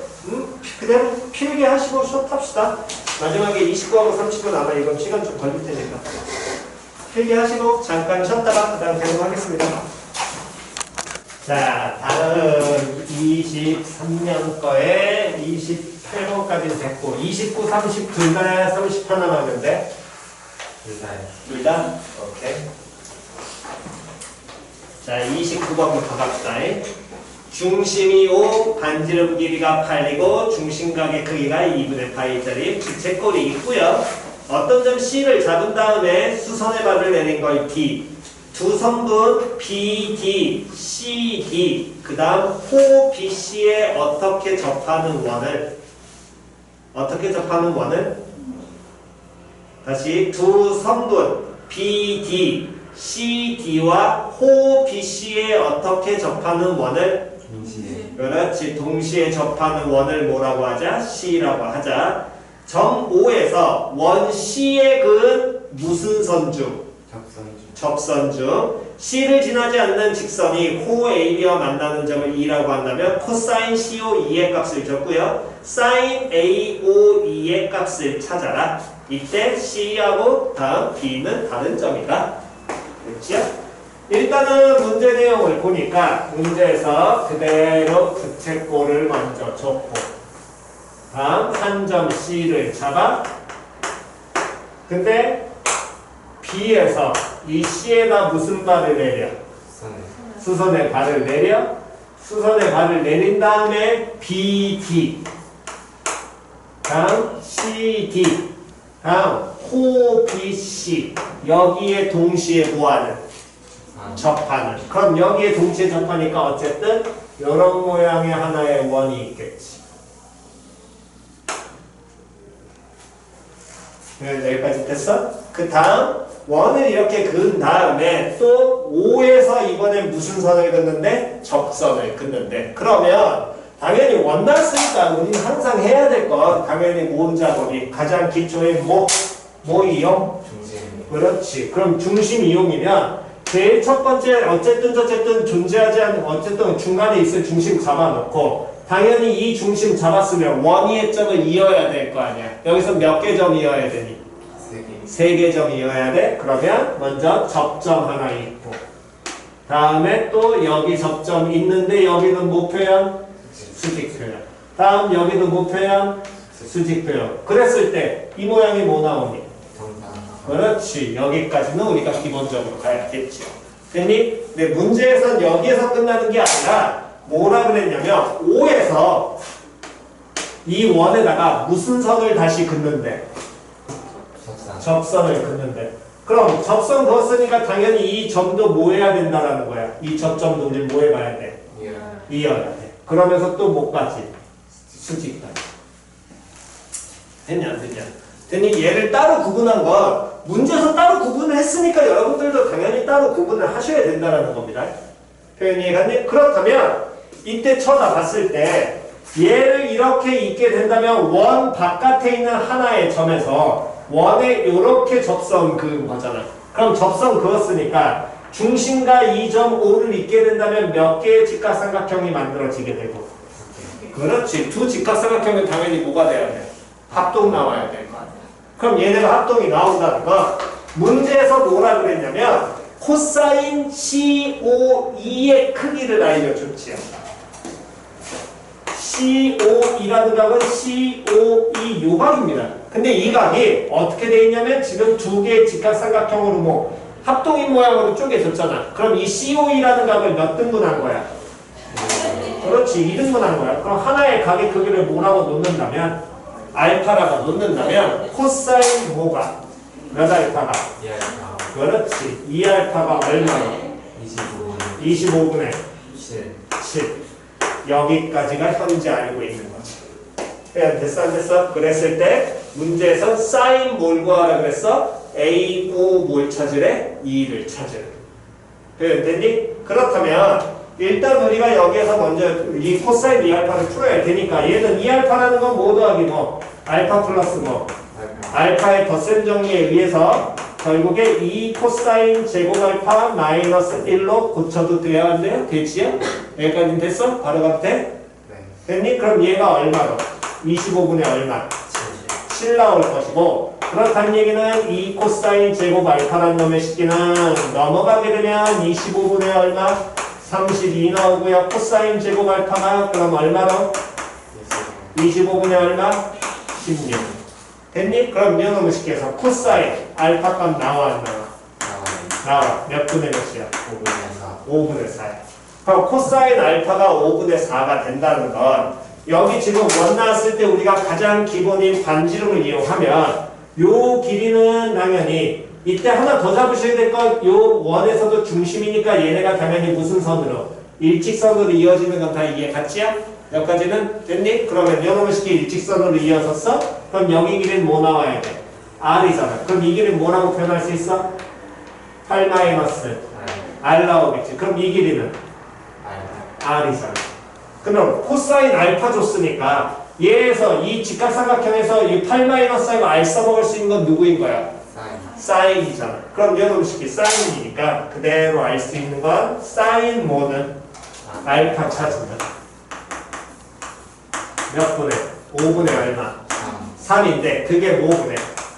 그대로 필기 하시고 수업합시다. 마지막에 29하고 30분 아마 이건 시간 좀 걸릴 테니까. 필기 하시고 잠깐 쉬었다가 그 다음 계속하겠습니다. 자, 다음 23년 거에 28번까지 됐고, 29, 30 둘 다 30 하나 남았는데, 둘 다요. 둘 다? 오케이. 자, 29번부터 갑시다. 중심이 5, 반지름 길이가 8이고 중심각의 크기가 2분의 파이짜리 기체꼴이 있고요. 어떤 점 C를 잡은 다음에 수선의 발을 내린 걸 D. 두 선분 BD, CD, 그 다음 호 BC에 어떻게 접하는 원을 다시 두 선분 BD, CD와 호 BC에 어떻게 접하는 원을 동시에. 그렇지. 동시에 접하는 원을 뭐라고 하자? C라고 하자. 점 O에서 원 C에 그은 무슨 선중? 접선중. C를 지나지 않는 직선이 호 AB와 만나는 점을 E라고 한다면 코사인 CO2의 값을 줬고요. 사인 AO2의 값을 찾아라. 이때 C하고 다음 B는 다른 점이다. 그렇지요? 일단은 문제 내용을 보니까 문제에서 그대로 부채꼴을 먼저 줬고 다음 한 점 C를 잡아 근데 B에서 이 C에다 무슨 발을 내려? 수선의 발을 내려 수선의 발을 내린 다음에 BD 다음 CD 다음 호 BC 여기에 동시에 뭐하는? 접하는. 그럼 여기에 동시에 접하니까 어쨌든 이런 모양의 하나의 원이 있겠지. 여기까지 됐어? 그 다음 원을 이렇게 그은 다음에 또 O에서 이번에 무슨 선을 긋는데? 접선을 긋는데 그러면 당연히 원 나왔으니까 우리는 항상 해야 될 건 당연히 모음 작업이 가장 기초의 뭐 이용? 중심. 그렇지. 그럼 중심 이용이면 제일 첫 번째 어쨌든 존재하지 않는 어쨌든 중간에 있을 중심 잡아놓고 당연히 이 중심 잡았으면 원위의 점을 이어야 될 거 아니야. 여기서 몇 개 점 이어야 되니? 3개 점 이어야 돼. 그러면 먼저 접점 하나 있고 다음에 또 여기 접점 있는데 여기는 뭐 표현? 수직 표현. 다음 여기도 뭐 표현? 수직 표현. 그랬을 때 이 모양이 뭐 나오니? 그렇지. 여기까지는 우리가 기본적으로 가야겠죠. 됐니? 근데 문제에선 여기에서 끝나는 게 아니라 뭐라 그랬냐면 5에서 이 원에다가 무슨 선을 다시 긋는데? 접선을 긋는데. 그럼 접선 그었으니까 당연히 이 점도 뭐 해야 된다라는 거야. 이 접점도 우리 뭐 해봐야 돼? 이어야 돼. 그러면서 또 뭐까지? 수직까지. 됐냐 안 됐냐? 됐니? 얘를 따로 구분한 건 문제에서 따로 구분을 했으니까 여러분들도 당연히 따로 구분을 하셔야 된다는 겁니다. 표현이 이해갔니? 그렇다면 이때 쳐다봤을 때 얘를 이렇게 있게 된다면 원 바깥에 있는 하나의 점에서 원에 이렇게 접선 그은 거잖아. 그럼 접선 그었으니까 중심과 이 점 O를 있게 된다면 몇 개의 직각삼각형이 만들어지게 되고 그렇지. 두 직각삼각형은 당연히 뭐가 돼야 돼? 합동 나와야 될 거 아니야. 그럼 얘네가 합동이 나온다는 건 문제에서 뭐라 그랬냐면 코사인 CO2의 크기를 알려줬지요. CO2라는 각은 CO2 요각입니다. 근데 이 각이 어떻게 돼 있냐면 지금 두 개의 직각삼각형으로 뭐 합동인 모양으로 쪼개졌잖아. 그럼 이 CO2라는 각을 몇 등분한 거야? 그렇지. 2등분한 거야. 그럼 하나의 각의 크기를 뭐라고 놓는다면 알파라고 놓는다면 코사인 뭐가? 몇 알파가? 2알파. 그렇지. 2알파가 얼마나? 25분의 25분의 7. 7. 여기까지가 현재 알고 있는 거지. 그냥 됐어 안 됐어? 그랬을 때 문제에서 사인 뭘 구하라 그랬어? A5 뭘 찾으래? 2를 찾으래. 됐니? 그렇다면 일단 우리가 여기에서 먼저 이 코사인 2알파를 풀어야 되니까 얘는 2알파라는 건 뭐 더하기 뭐? 알파 플러스 뭐? 알파의 덧셈 정리에 의해서 결국에 2 코사인 제곱 알파 마이너스 1로 고쳐도 돼야 안 돼요? 되지요? 여기까지는 됐어? 바로 가도 돼? 네. 됐니? 그럼 얘가 얼마로? 25분의 얼마? 7 나올 것이고 그렇다는 얘기는 2 코사인 제곱 알파라는 놈의 식기는 넘어가게 되면 25분의 얼마? 32 나오고요. 코사인 제곱 알파가 그럼 얼마로? 25분의 얼마? 16. 됐니? 그럼 이놈의 식기에서 코사인 알파 값 나와 안 나와? 나와. 몇 분의 몇이야? 5분의 4야. 그럼 코사인 알파가 5분의 4가 된다는 건 여기 지금 원 나왔을 때 우리가 가장 기본인 반지름을 이용하면 요 길이는 당연히 이때 하나 더 잡으셔야 될 건 요 원에서도 중심이니까 얘네가 당연히 무슨 선으로? 일직선으로 이어지는 건 다 이해 갔지요? 여기까지는 됐니? 그러면 요놈의 식이 일직선으로 이어졌어? 그럼 여기 길이는 뭐 나와야 돼? R이잖아. 그럼 이 길이는 뭐라고 표현할 수 있어? 8 마이너스 R 나오겠지. 그럼 이 길이는 R이잖아. 그럼 코사인 알파 줬으니까 얘에서 이 직각삼각형에서 이 8 마이너스하고 R 써먹을 수 있는 건 누구인 거야? 사인이잖아. 그럼 이놈의 식이 사인이니까 그대로 알 수 있는 건 사인 뭐는? 알파 찾으면 몇 분의? 5분의 얼마? 3인데 그게 뭐분의?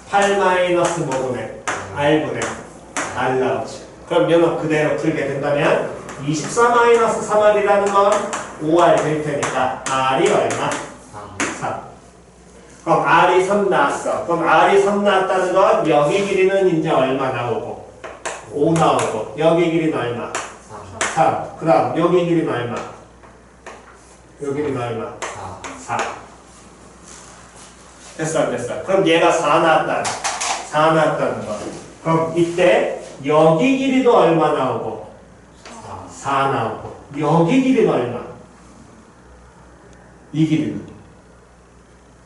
8 마이너스 뭐분의? R분의 R 나오지. 그럼 얘는 그대로 풀게 된다면 24 마이너스 3R이라는 건 5R 될 테니까 R이 얼마? 3. 그럼 R이 3 나왔어. 그럼 R이 3 나왔다는 건 여기 길이는 이제 얼마 나오고? 5 나오고 여기 길이는 얼마? 3. 그 다음 여기 길이는 얼마? 여기 길이는 얼마? 4. 됐어 안 됐어? 그럼 얘가 4 나왔다는 거. 그럼 이때 여기 길이도 얼마 나오고? 4 나오고 여기 길이는 얼마? 이 길이는?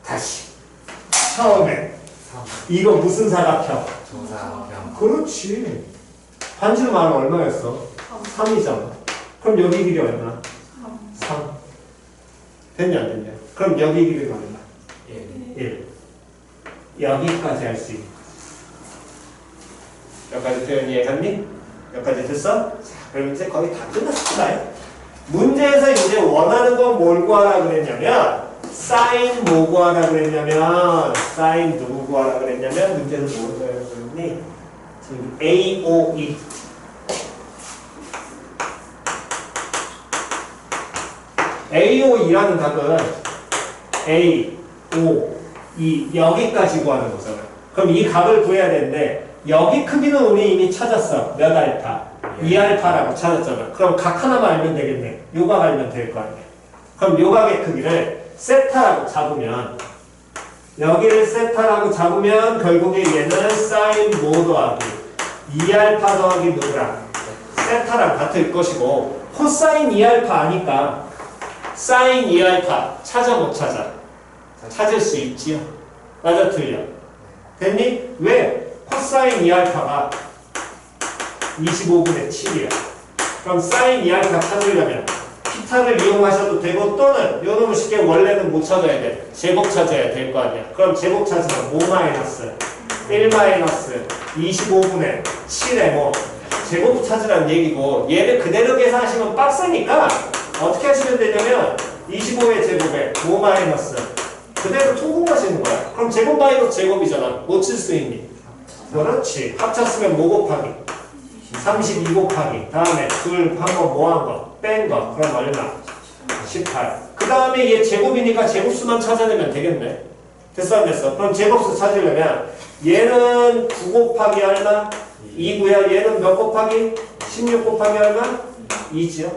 다시 처음에 이거 무슨 사각형? 그렇지. 반지름 R은 얼마였어? 3이잖아. 그럼 여기 길이 얼마? 3. 됐냐 안 됐냐? 그럼 여기 길이는 얼마? 1. 여기까지 할 수 있는 거야. 여기까지 표현 이해했니? 여기까지 됐어? 자, 그럼 이제 거의 다 끝났습니다. 문제에서 이제 원하는 건 뭘 구하라 그랬냐면 사인 뭐 구하라 그랬냐면 사인 누구 구하라 그랬냐면 문제에서 뭘 구하라 그랬니? 지금 AOE AOE라는 값은 A, O, E 여기까지 구하는 거잖아. 그럼 이 값을 구해야 되는데 여기 크기는 우리 이미 찾았어. 몇 알파? 2알파라고 찾았잖아. 그럼 각 하나만 알면 되겠네. 요각 알면 될 거 아니야. 그럼 요각의 크기를 세타라고 잡으면 여기를 세타라고 잡으면 결국에 얘는 사인 뭐 더하기 2알파 더하기 누구랑? 세타랑 같을 것이고 코사인 2알파 아니까 사인 2알파 찾아 못 찾아? 찾을 수 있지요. 맞아 틀려? 됐니? 왜? 코사인 2알파가 25분의 7이야. 그럼 사인 2알파 찾으려면 피타를 이용하셔도 되고 또는 요놈의 쉽게 원래는 못 찾아야 돼. 제곱 찾아야 될 거 아니야. 그럼 제곱 찾으면 5 마이너스 1 마이너스 25분의 7에 뭐 제곱 찾으라는 얘기고 얘를 그대로 계산하시면 빡세니까 어떻게 하시면 되냐면 25의 제곱에 5 마이너스 그대로 통분하시는 거야. 그럼 제곱 마이너스 제곱이잖아. 못 칠 수 있니? 그렇지. 합쳤으면 뭐 곱하기? 32 곱하기 다음에 둘 한 거 뭐 한 거 뺀 거 그럼 얼마? 18. 그 다음에 얘 제곱이니까 제곱수만 찾아내면 되겠네. 됐어 안 됐어? 그럼 제곱수 찾으려면 얘는 9 곱하기 얼마? 2고요. 얘는 몇 곱하기? 16 곱하기 얼마? 2지요.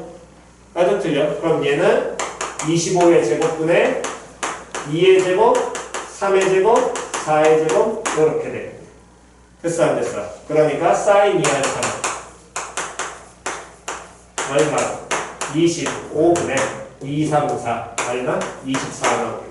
맞아 틀려? 그럼 얘는 25의 제곱분의 2의 제곱, 3의 제곱, 4의 제곱 이렇게 돼. 됐어 안 됐어? 그러니까 사인 2알파는 얼마? 25분의 2, 3, 4 얼마? 24 나오게.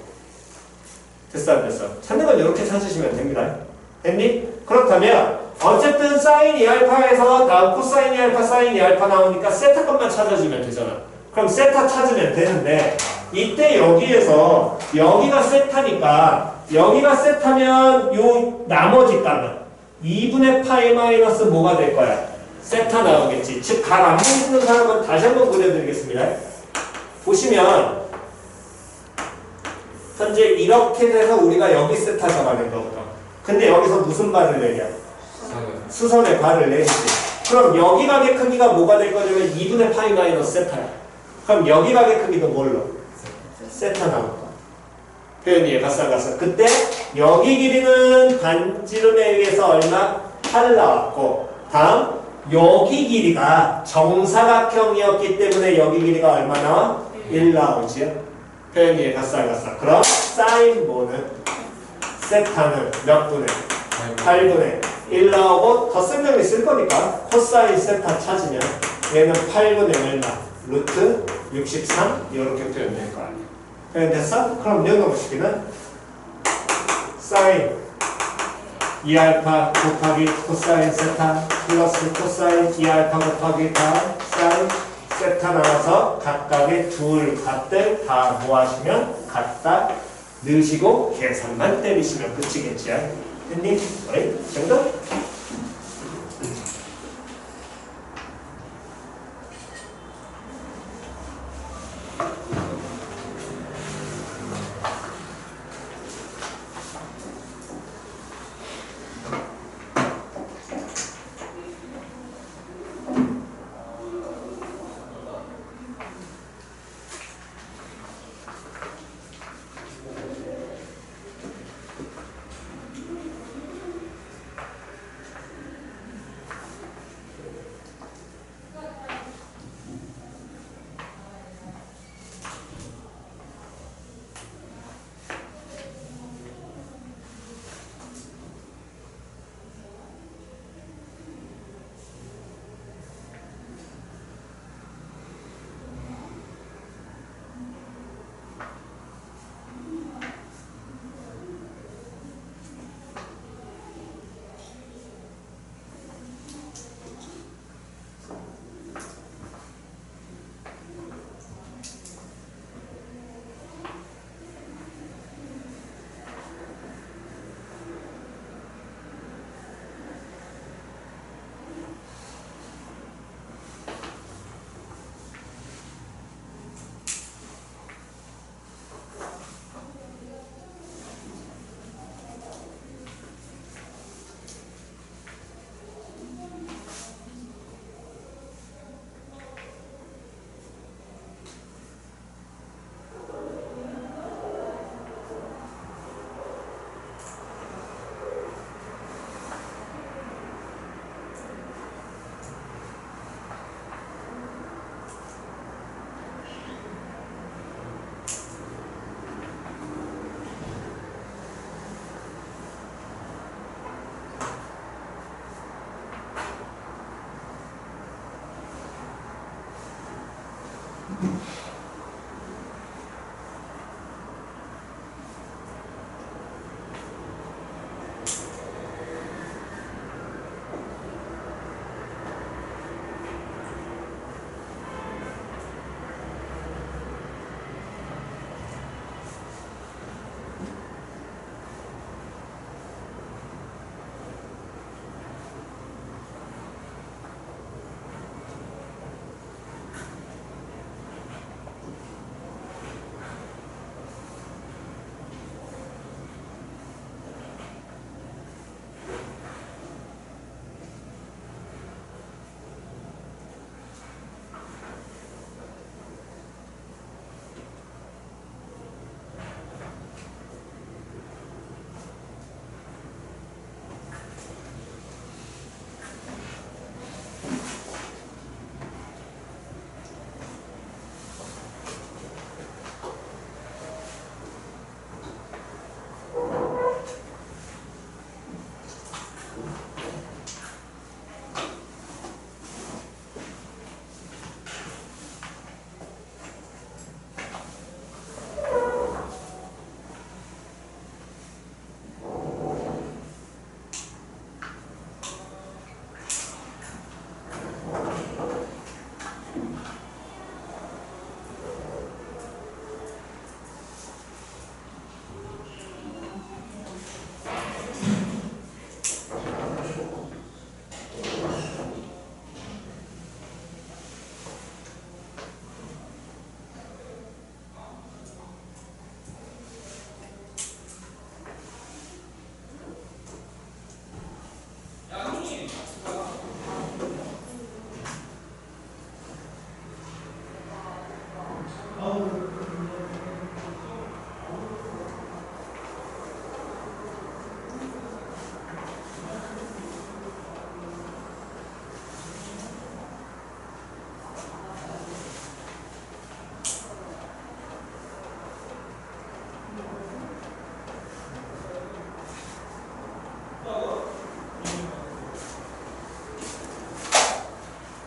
됐어 안 됐어? 찾는 건 이렇게 찾으시면 됩니다. 됐니? 그렇다면 어쨌든 사인 2알파에서 다음 코사인 2알파, 사인 2알파 나오니까 세타 것만 찾아주면 되잖아. 그럼 세타 찾으면 되는데 이때 여기에서 여기가 세타니까 여기가 세타면 요 나머지 값은 2분의 파이 마이너스 뭐가 될 거야? 세타 나오겠지. 즉 각 안 보이는 사람은 다시 한번 그려드리겠습니다. 보시면 현재 이렇게 돼서 우리가 여기 세타 잡아낸 거거든. 근데 여기서 무슨 발을 내냐? 수선의 발을 내리지. 그럼 여기 각의 크기가 뭐가 될 거냐면 2분의 파이 마이너스 세타야. 그럼 여기 각의 크기도 뭘로? 세타 나올 거야. 표현이 이해가 싹가서 그때 여기 길이는 반지름에 의해서 얼마? 8 나왔고 다음 여기 길이가 정사각형이었기 때문에 여기 길이가 얼마 나와? 1 나오지요. 표현이 이해가 싹가서 그럼 사인 뭐는? 세타는 몇 분의? 8분의 1 나오고 더 설명이 쓸 거니까 코사인 세타 찾으면 얘는 8분의 얼마? 루트 63 이렇게 표현될 거야. 표현됐어? 그럼 연어보시기는 사인 2알파 곱하기 코사인 세타 플러스 코사인 2알파 곱하기 다 사인 세타 나와서 각각의 둘 값들 다 모아시면 갖다 넣으시고 계산만 때리시면 끝이겠지. 됐니? 어이? 정도?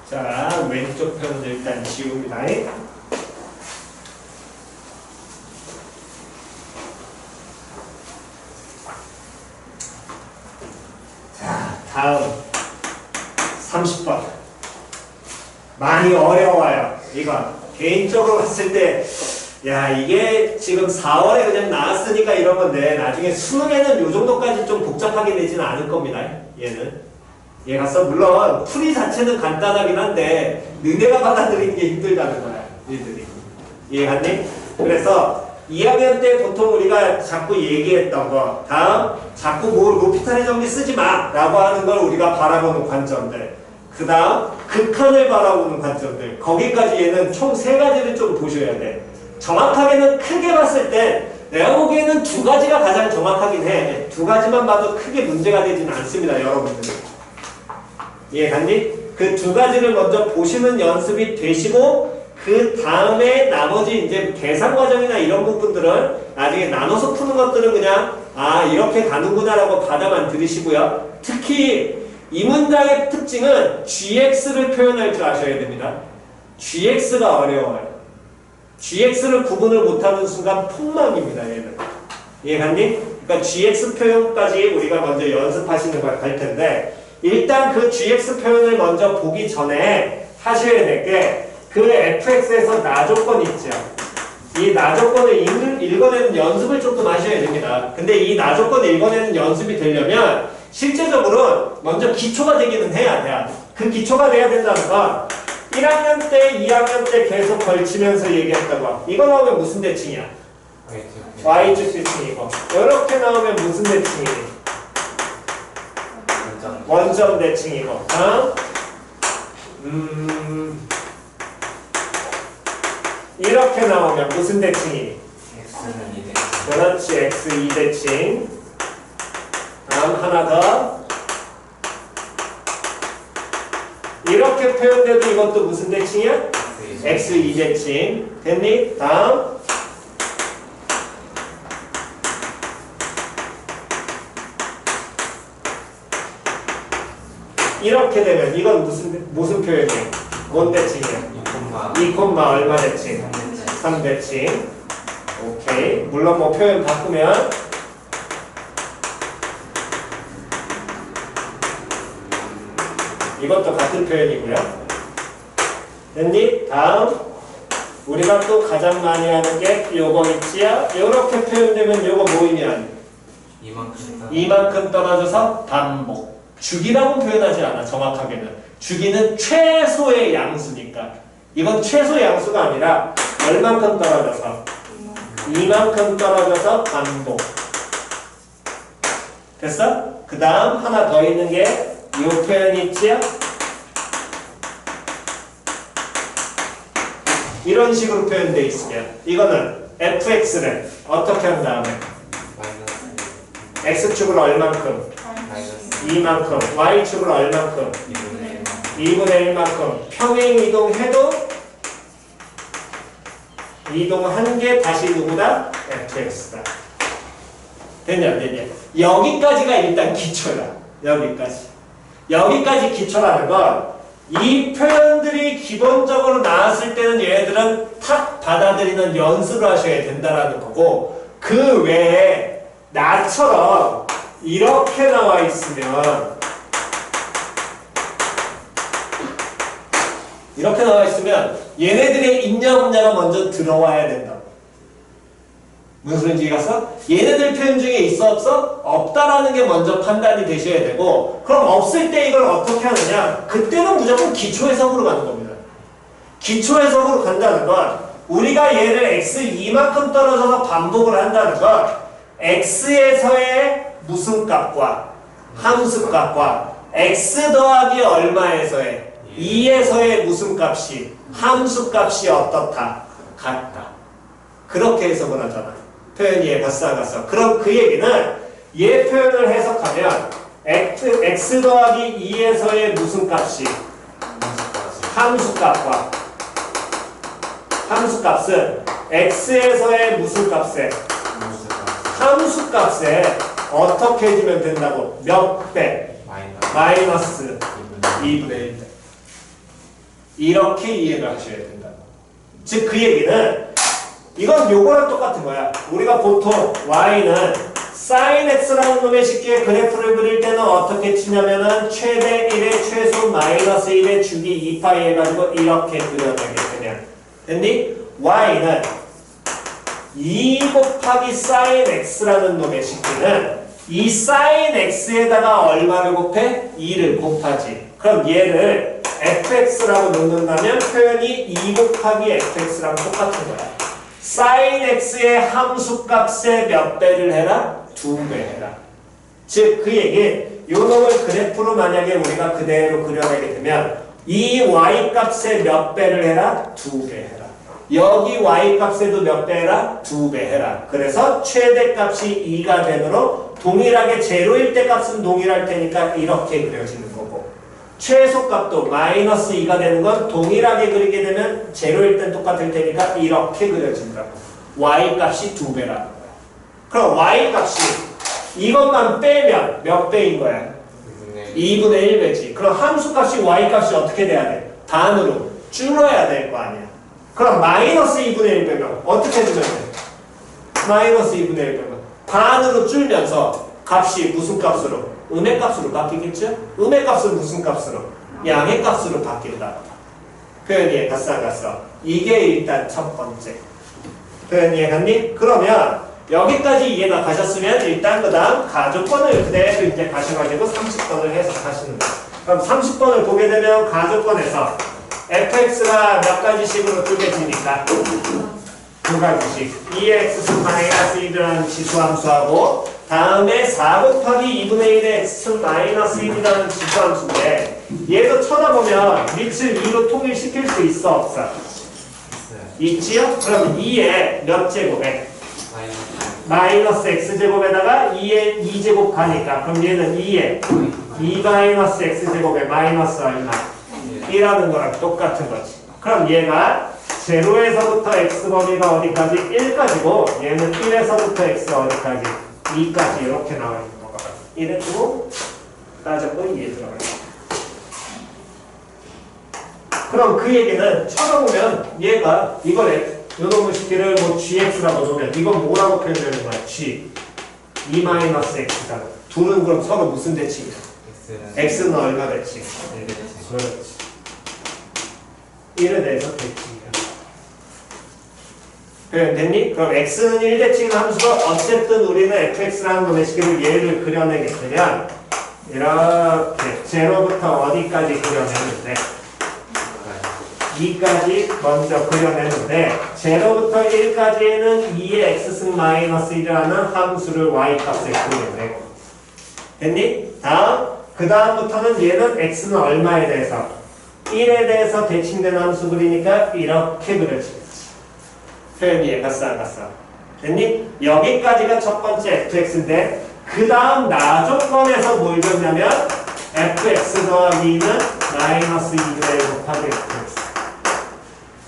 자, 왼쪽 편을 일단 지웁니다. 자, 다음 30번. 많이 어려워요. 이거 개인적으로 봤을 때 야, 이게 지금 4월에 그냥 나왔으니까 이런 건데 나중에 수능에는 요 정도까지 좀 복잡하게 되지는 않을 겁니다. 얘는. 얘 가서 물론 풀이 자체는 간단하긴 한데 너네가 받아들이는 게 힘들다는 거야. 얘들이. 이해갔니? 그래서 2학년 때 보통 우리가 자꾸 얘기했던 거 다음 자꾸 뭐 로피탈의 정리 쓰지 마 라고 하는 걸 우리가 바라보는 관점들 그 다음 극한을 바라보는 관점들 거기까지 얘는 총 3가지를 좀 보셔야 돼. 정확하게는 크게 봤을 때 내가 보기에는 2가지가 가장 정확하긴 해. 2가지만 봐도 크게 문제가 되지는 않습니다. 여러분들 이해갔니? 그 2가지를 먼저 보시는 연습이 되시고 그 다음에 나머지 이제 계산 과정이나 이런 부분들은 나중에 나눠서 푸는 것들은 그냥 아 이렇게 가는구나 라고 받아만 들으시고요. 특히 이 문장의 특징은 GX를 표현할 줄 아셔야 됩니다. GX가 어려워요. GX를 구분을 못하는 순간 폭망입니다. 얘는. 이해갔니? 그러니까 GX 표현까지 우리가 먼저 연습하시는 걸 할 텐데 일단 그 GX 표현을 먼저 보기 전에 하셔야 될 게 그 fx에서 나조건 있죠. 이 나조건을 읽어내는 연습을 조금 하셔야 됩니다. 근데 이 나조건을 읽어내는 연습이 되려면 실제적으로 먼저 기초가 되기는 해야 돼. 그 기초가 돼야 된다는 건 1학년 때, 2학년 때 계속 걸치면서 얘기했던 거. 이거 나오면 무슨 대칭이야? Y축 대칭이고. 이렇게 나오면 무슨 대칭이니? 원점 대칭이고. 이렇게 나오면 무슨 대칭이니? X는 2대칭. 그렇지. X 2대칭. 다음 하나 더. 이렇게 표현돼도 이것도 무슨 대칭이야? X 2대칭. 됐니? 다음. 이렇게 되면 이건 무슨 표현이야? 뭔 대칭이야? 2, 얼마 대칭? 3대칭. 오케이. 물론 뭐 표현 바꾸면 이것도 같은 표현이고요. 됐니? 다음 우리가 또 가장 많이 하는 게 요거 있지요? 요렇게 표현되면 요거 뭐이면 이만큼 떨어져서 반복. 주기라고 표현하지 않아. 정확하게는 주기는 최소의 양수니까 이건 최소 양수가 아니라 얼만큼 떨어져서 이만큼 떨어져서 반복. 됐어? 그 다음 하나 더 있는 게 요 표현이 있지요? 이런 식으로 표현되어 있으면 이거는 fx를 어떻게 한 다음에 x축으로 얼만큼? 이만큼. y축으로 얼만큼? 2분의 1만큼. 평행 이동해도 이동한 게 다시 누구다? fx다. 됐냐? 됐냐? 여기까지가 일단 기초야. 여기까지 기초라는 건 이 표현들이 기본적으로 나왔을 때는 얘네들은 탁 받아들이는 연습을 하셔야 된다라는 거고 그 외에 나처럼 이렇게 나와 있으면 얘네들의 있냐 없냐가 먼저 들어와야 된다. 무슨 소리인지 이해갔어? 얘네들 표현 중에 있어 없어? 없다라는 게 먼저 판단이 되셔야 되고 그럼 없을 때 이걸 어떻게 하느냐? 그때는 무조건 기초 해석으로 가는 겁니다. 기초 해석으로 간다는 건 우리가 얘를 x 이만큼 떨어져서 반복을 한다는 건 x에서의 무슨 값과 함수 값과 x 더하기 얼마에서의 2에서의 무슨 값이 함수 값이 어떻다? 같다. 그렇게 해석을 하잖아. 표현이 얘갔어 안 갔어? 그럼 그 얘기는 얘 표현을 해석하면 x 더하기 2에서의 무슨 값이 함수값과 함수값은 x에서의 무슨 값에 함수값에 어떻게 해주면 된다고? 몇 배? 마이너스 2분의 1배. 이렇게 이해를 하셔야 된다. 즉 그 얘기는 이건 요거랑 똑같은 거야. 우리가 보통 y는 sin x라는 놈의 식기의 그래프를 그릴 때는 어떻게 치냐면은 최대 1에 최소 마이너스 1에 주기 2파이 해가지고 이렇게 그려내게 되면 됐니? y는 2 곱하기 sin x라는 놈의 식기는 이 sin x에다가 얼마를 곱해? 2를 곱하지. 그럼 얘를 fx라고 놓는다면 표현이 2 곱하기 fx랑 똑같은 거야. sin x의 함수값의 몇 배를 해라? 2배 해라. 즉 그 얘기 요 놈을 그래프로 만약에 우리가 그대로 그려내게 되면 이 y값의 몇 배를 해라? 2배 해라. 여기 y값에도 몇 배 해라? 2배 해라. 그래서 최대값이 2가 되므로 동일하게 제로일 때 값은 동일할 테니까 이렇게 그려지는 거고 최소값도 마이너스 2가 되는 건 동일하게 그리게 되면 제로일 땐 똑같을 테니까 이렇게 그려진다고. y값이 2배라는 거야. 그럼 y값이 이것만 빼면 몇 배인 거야? 2분의 1배지. 그럼 함수값이 y값이 어떻게 돼야 돼? 반으로 줄어야 될 거 아니야. 그럼 마이너스 2분의 1배면 어떻게 주면 돼? 마이너스 2분의 1배면 반으로 줄면서 값이 무슨 값으로? 음의 값으로 바뀌겠죠? 음의 값은 무슨 값으로? 양의 값으로 바뀐다. 표현 이해 갔어? 이게 일단 첫 번째. 표현 이해 갔니? 그러면 여기까지 이해가 가셨으면 일단 그 다음 가조건을 그대로 이제 가셔가지고 30번을 해석하시는 거예요. 그럼 30번을 보게 되면 가조건에서 fx가 몇 가지식으로 쪼개지니까 두 가지씩 2x 마이너스 1이라는 지수함수하고 다음에 4 곱하기 2분의 1의 x 마이너스 1이라는 지수함수인데 얘도 쳐다보면 밑을 2로 통일시킬 수 있어 없어? 있지요? 그럼 2의 몇 제곱에? 마이너스 x제곱에다가 2의 2제곱 가니까 그럼 얘는 2의 2 마이너스 x제곱에 마이너스 얼마? 1하는 거랑 똑같은 거지. 그럼 얘가 0에서부터 x 범위가 어디까지? 1까지고 얘는 1에서부터 x 어디까지? 2까지 이렇게 나와 있는 거가 이래주고 따졌고 2에 들어가요. 그럼 그 얘기는 쳐다보면 얘가 이거래 요놈의 식기를 뭐 gx라고 놓으면 이건 뭐라고 표현되는 거야? g 2-x잖아. 둘은 그럼 서로 무슨 대칭이야? x는 얼마 대칭? 그렇지. 1에 대해서 대칭이야. 됐니? 그럼 x는 1대칭 함수가 어쨌든 우리는 fx라는 놈의 식기를 얘를 그려내게 되면 이렇게 0부터 어디까지 그려내는데 2까지 먼저 그려내는데 0부터 1까지는 2의 x승 마이너스 1이라는 함수를 y값에 그려내고 됐니? 그 다음부터는 얘는 x는 얼마에 대해서 1에 대해서 대칭된 함수 그리니까 이렇게 그려지겠지. 표현 이해 갔어 안 갔어? 됐니? 여기까지가 첫 번째 fx인데 그 다음 나조건에서 뭘 줬냐면 fx 더하기 2는 마이너스 2분의 1 곱하기 fx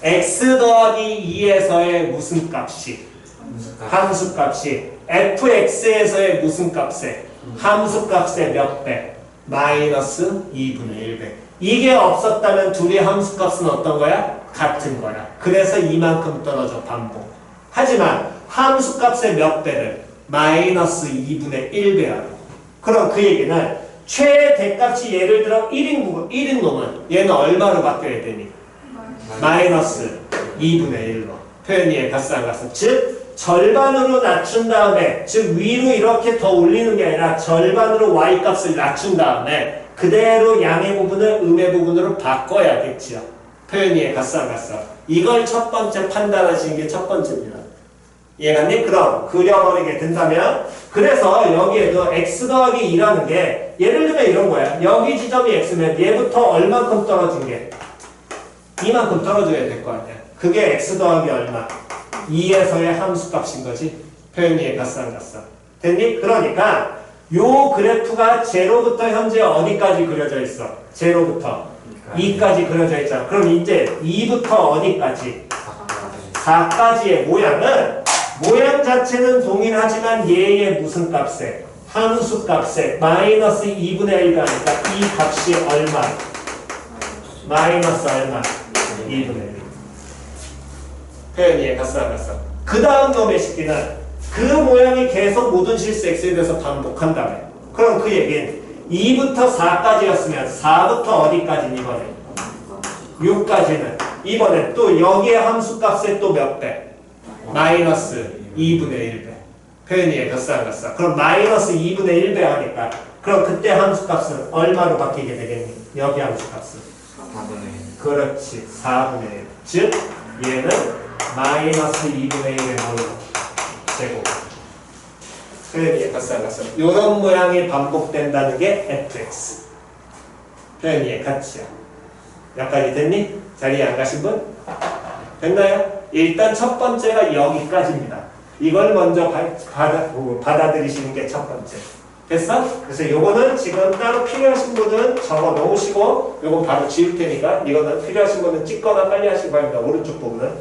x 더하기 2에서의 무슨 값이? 함수값이 fx에서의 무슨 값에? 함수값의 몇 배? 마이너스 2분의 1배. 이게 없었다면 둘의 함수값은 어떤 거야? 같은 거야. 그래서 이만큼 떨어져 반복. 하지만 함수값의 몇 배를? 마이너스 2분의 1배 하고. 그럼 그 얘기는 최대값이 예를 들어 1인 놈은 얘는 얼마로 바뀌어야 되니? 마이너스 2분의 1로. 표현 이해 갔어 안 갔어? 즉 절반으로 낮춘 다음에 즉 위로 이렇게 더 올리는 게 아니라 절반으로 y값을 낮춘 다음에 그대로 양의 부분을 음의 부분으로 바꿔야겠지요. 표현 이해 갔어 안 갔어? 이걸 첫 번째 판단하시는 게 첫 번째입니다. 이해갔니? 그럼 그려버리게 된다면 그래서 여기에도 x 더하기 2라는 게 예를 들면 이런 거야. 여기 지점이 x면 얘부터 얼만큼 떨어진 게? 이만큼 떨어져야 될 거 아니야. 그게 x 더하기 얼마? 2에서의 함수값인 거지. 표현 이해 갔어 안 갔어? 됐니? 그러니까 요 그래프가 0부터 현재 어디까지 그려져 있어? 0부터 2까지 그려져 있잖아. 그럼 이제 2부터 어디까지? 4까지의 모양은 모양 자체는 동일하지만 얘의 무슨 값에? 함수 값에 마이너스 2분의 1가 니까 이 값이 얼마? 마이너스 얼마? 2분의 1. 표현이 갔어 안 갔어? 그 다음 놈의 식기는 그 모양이 계속 모든 실수 x에 대해서 반복한다며. 그럼 그 얘기는 2부터 4까지였으면 4부터 어디까지 이번에? 6까지는 이번에 또 여기에 함수값에 또 몇 배? 마이너스 2분의 1배. 표현이 갔어 안 갔어? 그럼 마이너스 2분의 1배 하니까 그럼 그때 함수값은 얼마로 바뀌게 되겠니? 여기 함수값은 4분의 그렇지 4분의 1. 즉 얘는 마이너스 2분의 1의 모로 제곱. 표현이 갔어 안 갔어? 이런 모양이 반복된다는 게 fx. 표현이 같이야. 여기까지 됐니? 자리에 안 가신 분? 됐나요? 일단 첫 번째가 여기까지입니다. 이걸 먼저 받아들이시는 게 첫 번째. 됐어? 그래서 요거는 지금 따로 필요하신 분은 적어 놓으시고 요건 바로 지울 테니까 이거는 필요하신 분은 찍거나 빨리 하시기 바랍니다. 오른쪽 부분은.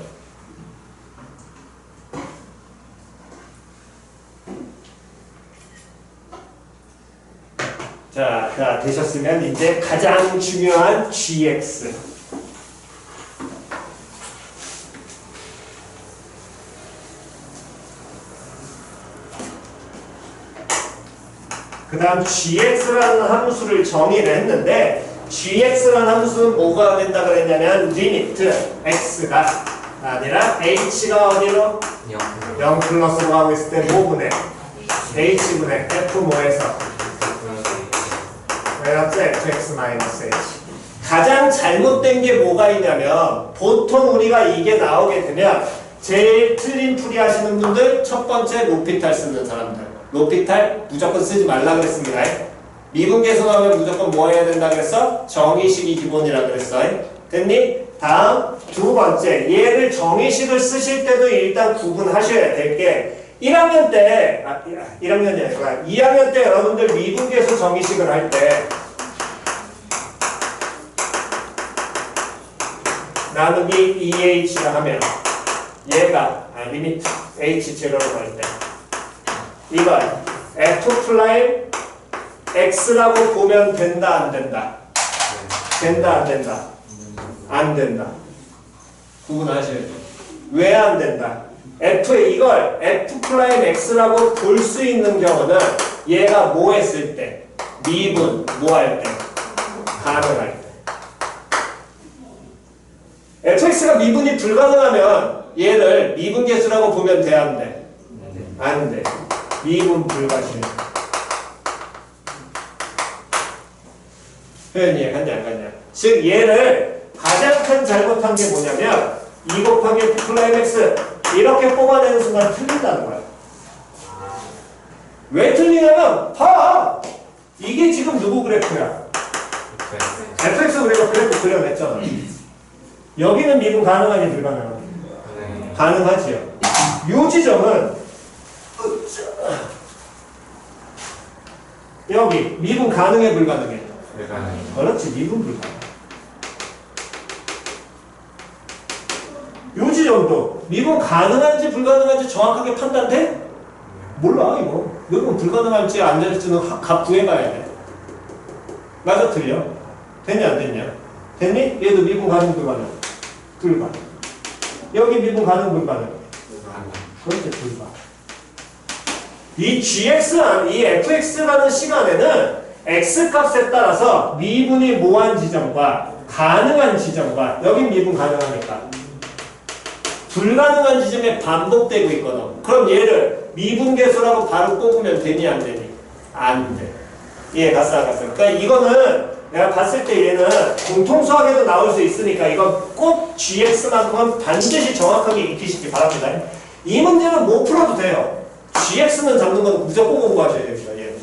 자, 되셨으면 이제 가장 중요한 gx. 그 다음 gx라는 함수를 정의를 했는데 gx라는 함수는 뭐가 된다 그랬냐면 리미트 x가 아니라 h가 어디로? 0 플러스로 가고 있을 때 뭐분의 h분의 f 뭐에서 왜였죠? fx 마이너스 h. 가장 잘못된 게 뭐가 있냐면 보통 우리가 이게 나오게 되면 제일 틀린 풀이 하시는 분들 첫 번째 로피탈 쓰는 사람들. 로피탈 무조건 쓰지 말라 그랬습니다. 미분계수 나오면 무조건 뭐 해야 된다 그랬어? 정의식이 기본이라 그랬어. 됐니? 다음 두 번째 얘를 정의식을 쓰실 때도 일단 구분하셔야 될 게 1학년 때 1학년이 아니라 2학년 때 여러분들 미분계수 정의식을 할 때 나누기 2h라 하면 얘가 리미트 h 제로로 갈 때 이걸 f 플라임 x라고 보면 된다 안 된다? 된다 안 된다? 안 된다. 구분하셔야 돼. 왜 안 된다? 이걸 f 플라임 x라고 볼 수 있는 경우는 얘가 뭐 했을 때? 미분 뭐 할 때? 가능할 때. fx가 미분이 불가능하면 얘를 미분계수라고 보면 돼 안 돼? 안 돼. 미분 불가실. 표현이 이해갔냐 안 갔냐? 즉 얘를 가장 큰 잘못한 게 뭐냐면 2 곱하기 f 플라임 x 이렇게 뽑아내는 순간 틀린다는 거야. 왜 틀리냐면 봐! 이게 지금 누구 그래프야? fx 그래프 그려냈잖아. 여기는 미분 가능하니 불가능하니? 가능하지요. 요 지점은 여기 미분 가능해 불가능해? 그렇지 미분 불가능. 요 지점도 미분 가능한지 불가능한지 정확하게 판단돼? 몰라 이거. 미분 불가능할지 안 될지는 값 구해봐야 돼. 맞아 틀려? 됐냐 안 됐냐? 됐니? 얘도 미분 가능 불가능? 불가능. 여기 미분 가능 불가능? 그렇지 불가능. 이 이 fx라는 시간에는 x값에 따라서 미분이 모한 지점과 가능한 지점과 여기 미분 가능하니까 불가능한 지점에 반복되고 있거든. 그럼 얘를 미분계수라고 바로 뽑으면 되니 안 되니? 안 돼. 예, 갔어 안 갔어. 그러니까 이거는 내가 봤을 때 얘는 공통수학에도 나올 수 있으니까 이건 꼭 gx만큼은 반드시 정확하게 익히시기 바랍니다. 이 문제는 못 풀어도 돼요. gx는 잡는 건 무조건 공부하셔야 됩니다. 얘는.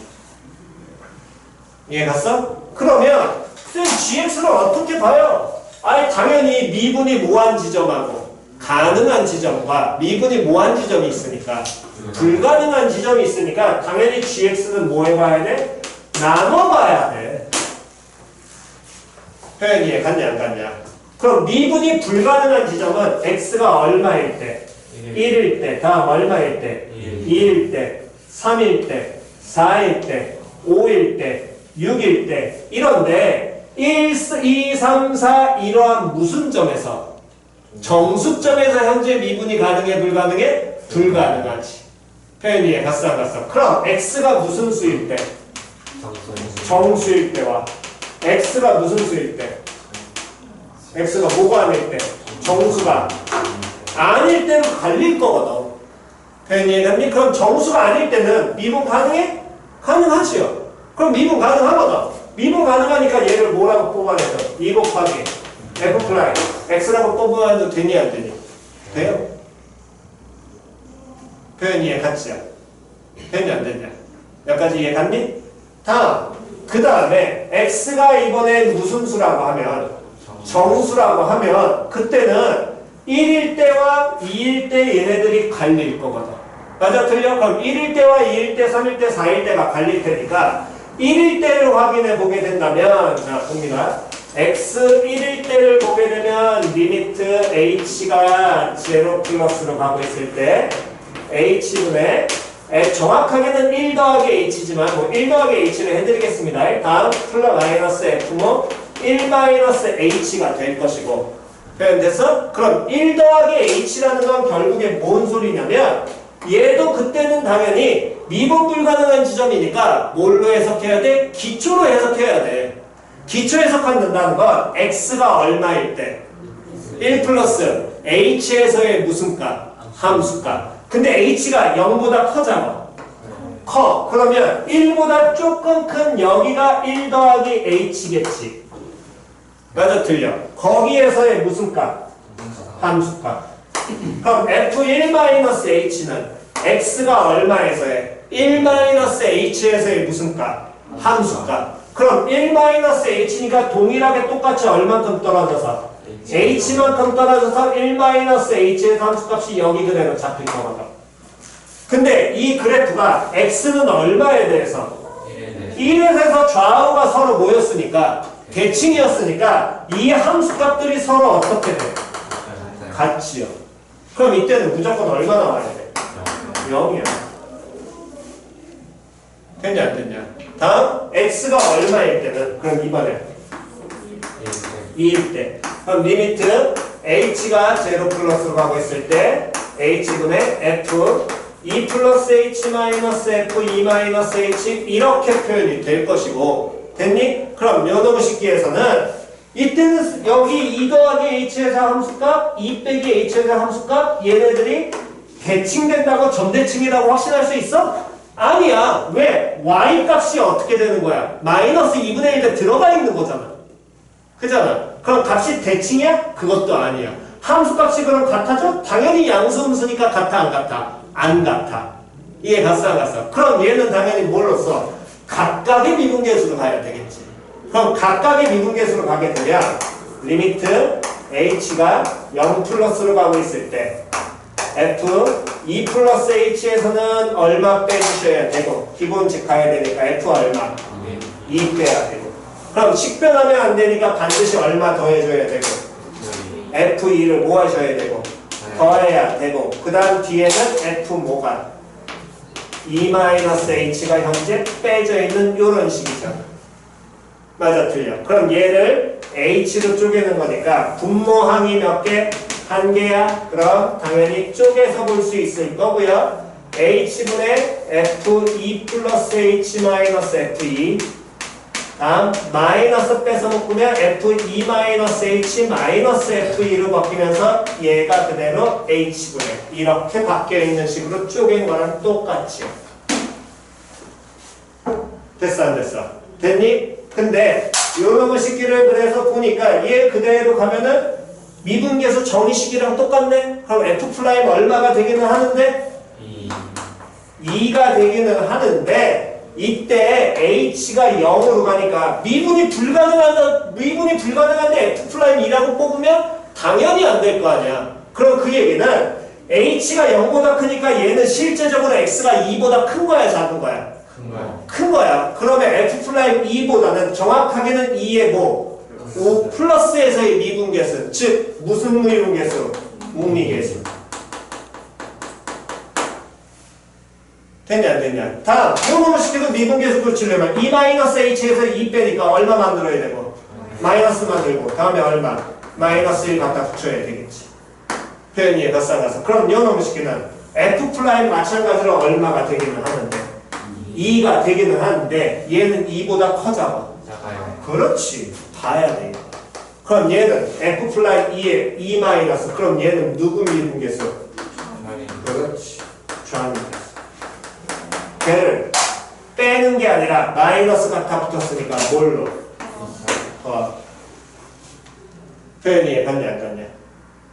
이해 갔어? 그러면 쌤 gx를 어떻게 봐요? 아니 당연히 미분이 모한 지점하고 가능한 지점과 미분이 모한 지점이 있으니까 불가능한 지점이 있으니까 당연히 gx는 뭐 해봐야 돼? 나눠봐야 돼. 표현이 이해 갔냐 안 갔냐? 그럼 미분이 불가능한 지점은 x가 얼마일 때? 1일 때, 다음 얼마일 때? 2일 때, 3일 때, 4일 때, 5일 때, 6일 때 이런데 1, 2, 3, 4 이러한 무슨 점에서? 정수점에서 현재 미분이 가능해 불가능해? 불가능하지. 표현 이해 갔어 안 갔어? 그럼 x가 무슨 수일 때? 정수일 때와 x가 무슨 수일 때? x가 뭐가 아닐 때? 정수가 아닐 때로 갈릴 거거든. 표현 이해됐니? 그럼 정수가 아닐 때는 미분 가능해? 가능하지요. 그럼 미분 가능하거든. 미분 가능하니까 얘를 뭐라고 뽑아내죠? 2 곱하기 f 프라임 x라고 뽑아내도 되니 안 되니? 돼요. 표현 이해 갔지요? 되니 안 되냐? 여기까지 이해 갔니? 다음 그 다음에 x가 이번에 무슨 수라고 하면 정수라고 하면 그때는 1일 때와 2일 때 얘네들이 갈릴 거거든. 맞아 틀려? 그럼 1일 때와 2일 때, 3일 때, 4일 때가 갈릴 테니까 1일 때를 확인해 보게 된다면 자 봅니다. x 1일 때를 보게 되면 리미트 h가 0 플러스로 가고 있을 때 h분의 정확하게는 1 더하기 h지만 뭐 1 더하기 h를 해드리겠습니다. 다음 플러스 마이너스 f모 1 마이너스 h가 될 것이고 표현돼서 그럼 1 더하기 h라는 건 결국에 뭔 소리냐면 얘도 그때는 당연히 미분 불가능한 지점이니까 뭘로 해석해야 돼? 기초로 해석해야 돼. 기초 해석한다는 건 x가 얼마일 때? 1 플러스 h에서의 무슨 값? 함수값. 근데 h가 0보다 커잖아. 커. 그러면 1보다 조금 큰 여기가 1 더하기 h겠지. 맞아 틀려. 거기에서의 무슨 값? 함수값. 그럼 f1-h는 x가 얼마에서의 1-h에서의 무슨 값? 함수값. 그럼 1-h니까 동일하게 똑같이 얼만큼 떨어져서? h만큼 떨어져서 1-h에서 함수값이 여기 그대로 잡힐 거거든. 근데 이 그래프가 x는 얼마에 대해서? 1에 대해서 좌우가 서로 모였으니까 대칭이었으니까 이 함수값들이 서로 어떻게 돼? 같지요. 그럼 이때는 무조건 얼마 나와야 돼? 0이야. 됐냐 안 됐냐? 다음 x가 얼마일 때는 그럼 이번에 2일 때 그럼 리미트 h가 0 플러스로 가고 있을 때 h분의 f 2 플러스 h 마이너스 f 2 마이너스 h 이렇게 표현이 될 것이고 됐니? 그럼 요놈 식기에서는 이때는 여기 2 더하기 h에서 함수값 2 빼기 h에서 함수값 얘네들이 대칭된다고 점대칭이라고 확신할 수 있어? 아니야. 왜? y 값이 어떻게 되는 거야? 마이너스 2분의 1에 들어가 있는 거잖아. 그잖아. 그럼 값이 대칭이야? 그것도 아니야. 함수 값이 그럼 같아져? 당연히 양수음수니까 같아 안 같아? 안 같아. 이해 갔어 안 갔어? 그럼 얘는 당연히 뭘로써? 각각의 미분계수로 가야 되겠지. 그럼 각각의 미분계수로 가게 되면 리미트 h가 0 플러스로 가고 있을 때 f 2 플러스 h에서는 얼마 빼주셔야 되고 기본식 가야 되니까 f 얼마? 2 빼야 되고 그럼 식변하면 안 되니까 반드시 얼마 더해줘야 되고 f2를 뭐 하셔야 되고 더해야 되고 그 다음 뒤에는 f 뭐가 2-h가 현재 빼져 있는 요런 식이죠. 맞아 틀려. 그럼 얘를 h로 쪼개는 거니까 분모항이 몇 개? 한 개야. 그럼 당연히 쪼개서 볼 수 있을 거고요. h분의 f2 플러스 h 마이너스 f2 다음 마이너스 빼서 묶으면 f2 마이너스 h 마이너스 f2로 바뀌면서 얘가 그대로 h분의 이렇게 바뀌어있는 식으로 쪼갠 거랑 똑같지요. 됐어 안 됐어? 됐니? 근데 요놈의 식기를 그래서 보니까 얘 그대로 가면은 미분계수 정의식이랑 똑같네? 그럼 f' 얼마가 되기는 하는데? 2가 되기는 하는데 이때 h가 0으로 가니까 미분이 불가능한데 f'2라고 뽑으면 당연히 안 될 거 아니야. 그럼 그 얘기는 h가 0보다 크니까 얘는 실제적으로 x가 2보다 큰 거야 작은 거야? 큰 거야. 그러면 f'2보다는 정확하게는 2의 뭐? 5 플러스에서의 미분계수. 즉 무슨 미분계수? 우미계수. 됐냐 안 됐냐? 다음 요놈을 시키고 미분계수 고치려면 2-h에서 2 빼니까 얼마 만들어야 되고? 마이너스만 들고 다음에 얼마? 마이너스 1 갖다 붙여야 되겠지. 표현 이해가 싸가서. 그럼 요놈 식기는 F 프라임 마찬가지로 얼마가 되기는 하는데 2가 되기는 하는데 얘는 2보다 커져봐. 작아요. 그렇지. 봐야 돼. 그럼 얘는 F 플라이 2에 2 마이너스. 그럼 얘는 누구 미분계수? 그렇지. 좌미분계수. 걔를 빼는 게 아니라 마이너스가 다 붙었으니까 뭘로? 표현 이해 갔니 안 갔냐?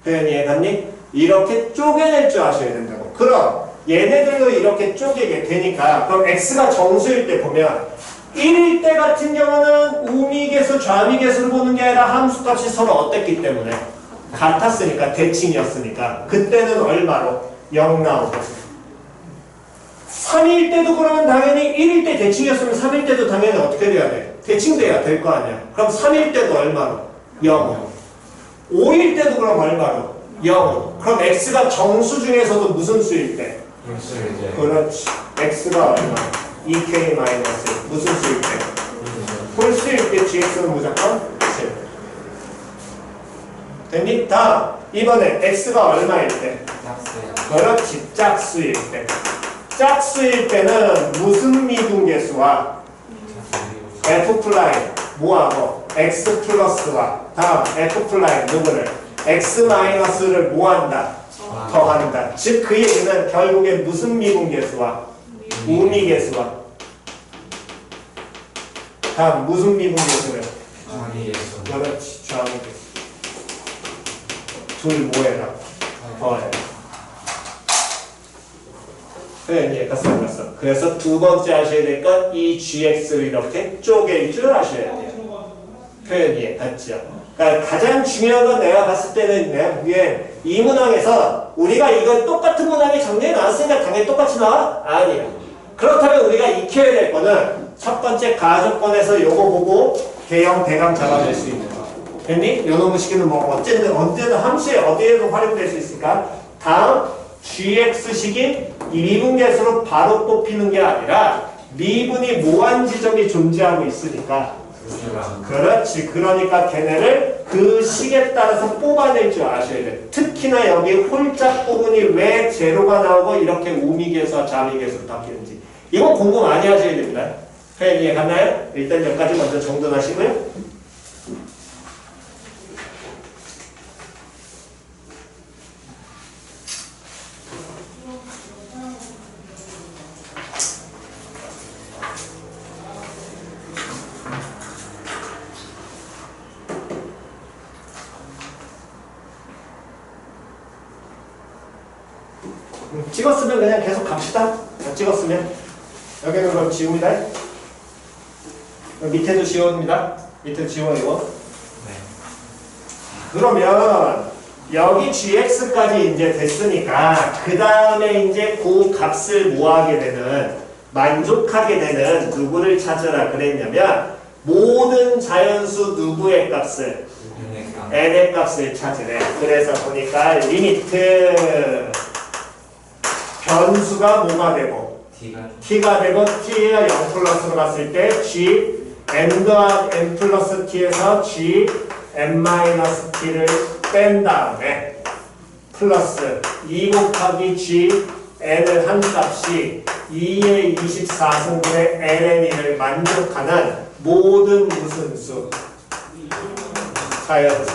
표현 이해 갔니? 이렇게 쪼개낼 줄 아셔야 된다고. 그럼 얘네들도 이렇게 쪼개게 되니까 그럼 x가 정수일 때 보면 1일 때 같은 경우는 우미계수, 좌미계수를 보는 게 아니라 함수값이 서로 어땠기 때문에 같았으니까 대칭이었으니까 그때는 얼마로? 0 나오고 3일 때도 그러면 당연히 1일 때 대칭이었으면 3일 때도 당연히 어떻게 돼야 돼? 대칭돼야 될 거 아니야. 그럼 3일 때도 얼마로? 0. 5일 때도 그럼 얼마로? 0. 그럼 x가 정수 중에서도 무슨 수일 때? 그렇지. x가 얼마? 2k 마이너스 무슨 수일 때? 홀수일 때 gx는 무조건 7. 됐니? 다음 이번에 x가 얼마일 때? 그렇지. 짝수일 때. 짝수일 때는 무슨 미분계수와 f 플라임 뭐하고 x 플러스와 다음 f 플라임 누구를 x 마이너스를 뭐한다? 더한다. 즉 그 얘기는 결국에 무슨 미분계수와 우미계수와 다음 무슨 미분계수를 그렇지. 좌미계수 둘 뭐해라? 더해. 네, 이해가 썰렸어. 그래서 두 번째 하셔야 될 건 이 gx를 이렇게 쪼갤 줄 아셔야 돼요. 표현 이해 갔죠? 그러니까 가장 중요한 건 내가 봤을 때는 내가 보기엔 이 문항에서 우리가 이거 똑같은 문항이 정리해 나왔으니까 당연히 똑같이 나와? 아니야. 그렇다면 우리가 익혀야 될 거는 첫 번째 가조건에서 요거 보고 대형 대강 잡아낼 수 있는 거. 됐니? 요놈의 식기는 뭐 언제든 함수에 어디에도 활용될 수 있으니까 다음 gx식이 이 미분계수로 바로 뽑히는 게 아니라 미분이 모한 지점이 존재하고 있으니까 그렇지. 그러니까 걔네를 그 식에 따라서 뽑아낼 줄 아셔야 돼. 특히나 여기 홀짝 부분이 왜 제로가 나오고 이렇게 우미계수와 좌미계수로 바뀌는지 이거 공부 많이 하셔야 됩니다. 표현 이해 갔나요? 일단 여기까지 먼저 정돈하시고요. 찍었으면 그냥 계속 갑시다. 찍었으면 여기는 그럼 지웁니다. 밑에도 지웁니다. 밑에도 지워요. 네. 그러면 여기 gx까지 이제 됐으니까 그 다음에 이제 그 값을 뭐하게 되는 만족하게 되는 누구를 찾으라 그랬냐면 모든 자연수 누구의 값을 n의 값을 찾으래. 그래서 보니까 리미트 변수가 뭐가 되고 t가 되고 t가 0 플러스로 갔을 때 g n 더하기 n 플러스 t에서 g n 마이너스 t를 뺀 다음에 플러스 2 곱하기 g n을 한 값이 2의 24승분의 ln을 만족하는 모든 무슨 수? 자연수.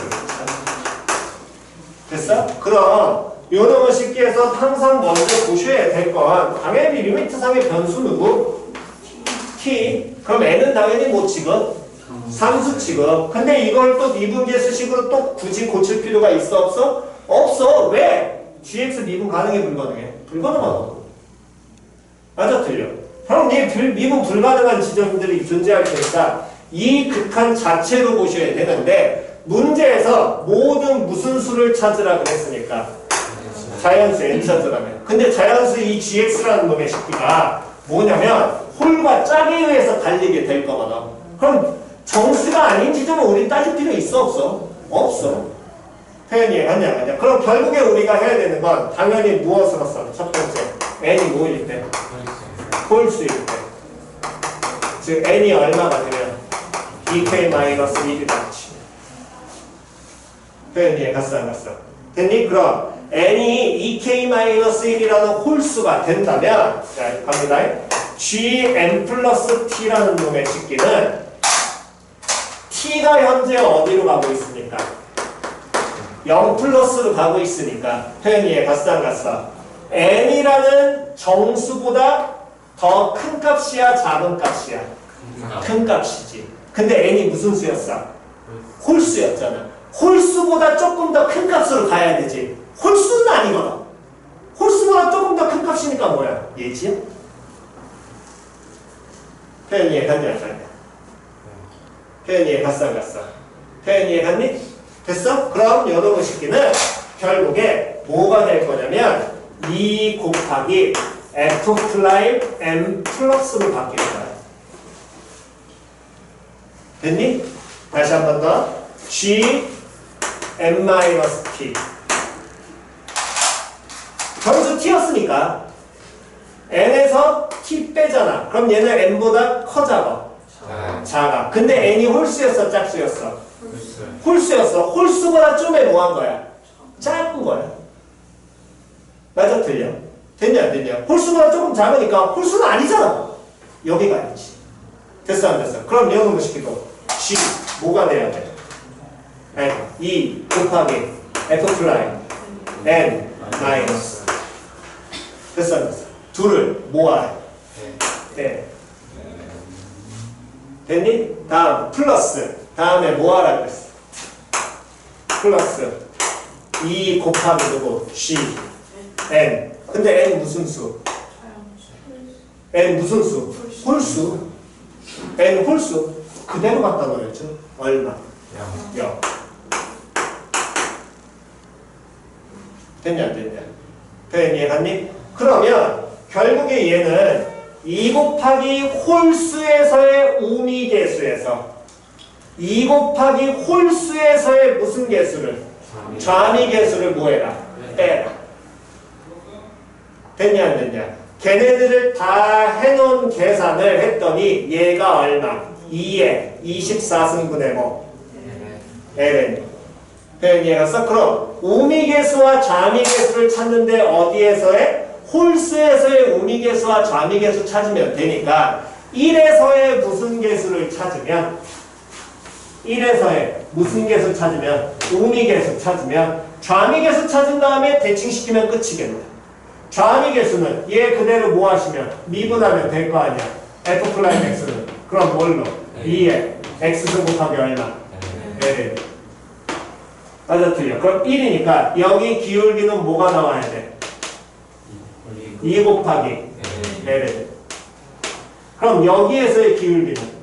됐어? 그럼 요놈의 식기에서 항상 먼저 보셔야 될 건 당연히 리미트상의 변수 누구? t. 그럼 n은 당연히 뭐 취급? 상수 취급. 근데 이걸 또 미분계수식으로 또 굳이 고칠 필요가 있어 없어? 없어. 왜? gx 미분 가능해 불가능해? 불가능하다고. 맞아 틀려? 그럼 이 미분 불가능한 지점들이 존재할 테니까 이 극한 자체로 보셔야 되는데 문제에서 모든 무슨 수를 찾으라 그랬으니까 자연수 n 찾으라면. 근데 자연수 이 gx라는 놈의 식기가 뭐냐면 홀과 짝에 의해서 달리게 될 거거든. 그럼 정수가 아닌 지점은 우리 따질 필요 있어 없어? 없어. 표현이 아니야. 그럼 결국에 우리가 해야 되는 건 당연히 무엇으로서 첫 번째 n이 뭐일 때? 홀수일 때. 즉 n이 얼마가 되면 2k-1이라고 치면. 표현이 갔어 안 갔어? 됐니? 그럼 n이 2k-1이라는 홀수가 된다면 자 갑니다. gn 플러스 t라는 놈의 식기는 t가 현재 어디로 가고 있습니까? 0 플러스로 가고 있으니까 표현이 갔어 안 갔어? n이라는 정수보다 더 큰 값이야 작은 값이야? 큰 값이지. 근데 n이 무슨 수였어? 홀수였잖아. 홀수보다 조금 더 큰 값으로 가야 되지. 홀수는 아니거든. 홀수보다 조금 더 큰 값이니까 뭐야? 얘지? 표현 이해 갔니 안 갔니? 표현 이해 갔어 안 갔어? 표현 이해 갔니? 됐어? 그럼 요놈의 식기는 결국에 뭐가 될 거냐면 2 곱하기 f 플라임 m 플러스로 바뀔 거야. 됐니? 다시 한 번 더. g n-t 정수 t였으니까 n에서 t 빼잖아. 그럼 얘는 n보다 커 작아? 작아. 근데 n이 홀수였어 짝수였어? 홀수였어. 홀수보다 좀에 뭐 한 거야? 작은 거야. 맞아 틀려? 됐냐 안 됐냐? 홀수보다 조금 작으니까 홀수는 아니잖아. 여기가 아니지. 됐어 안 됐어? 그럼 이놈의 식기도 g 뭐가 돼야 돼? 2 곱하기 f 플라임 n 마이너스. 됐어 안 됐어? 둘을 모아야 돼. 됐니? 다음 플러스 다음에 뭐하라 그랬어? 플러스 2 곱하기 누구? g n. 근데 n 무슨 수? n 무슨 수? 홀수. n 홀수. 그대로 갖다 놓였죠. 얼마? 0. 됐냐 안 됐냐? 표현 이해 갔니? 그러면 결국에 얘는 2 곱하기 홀수에서의 우미계수에서 2 곱하기 홀수에서의 무슨 계수를? 좌미계수를 뭐해라? 빼라. 됐냐 안 됐냐? 걔네들을 다 해놓은 계산을 했더니 얘가 얼마? 2에 24승분의 뭐? ln. 표현 이해갔어? 그럼 우미계수와 좌미계수를 찾는데 어디에서의? 홀수에서의 우미계수와 좌미계수 찾으면 되니까 1에서의 무슨 계수를 찾으면 1에서의 무슨 계수 찾으면 우미계수 찾으면 좌미계수 찾은 다음에 대칭시키면 끝이겠네. 좌미계수는 얘 그대로 뭐 하시면 미분하면 될 거 아니야. f 플라임 x는 그럼 뭘로? 2에 x승 곱하기 얼마? ln. 맞아 틀려. 그럼 1이니까 여기 기울기는 뭐가 나와야 돼? 2 곱하기 ln. 그럼 여기에서의 기울기는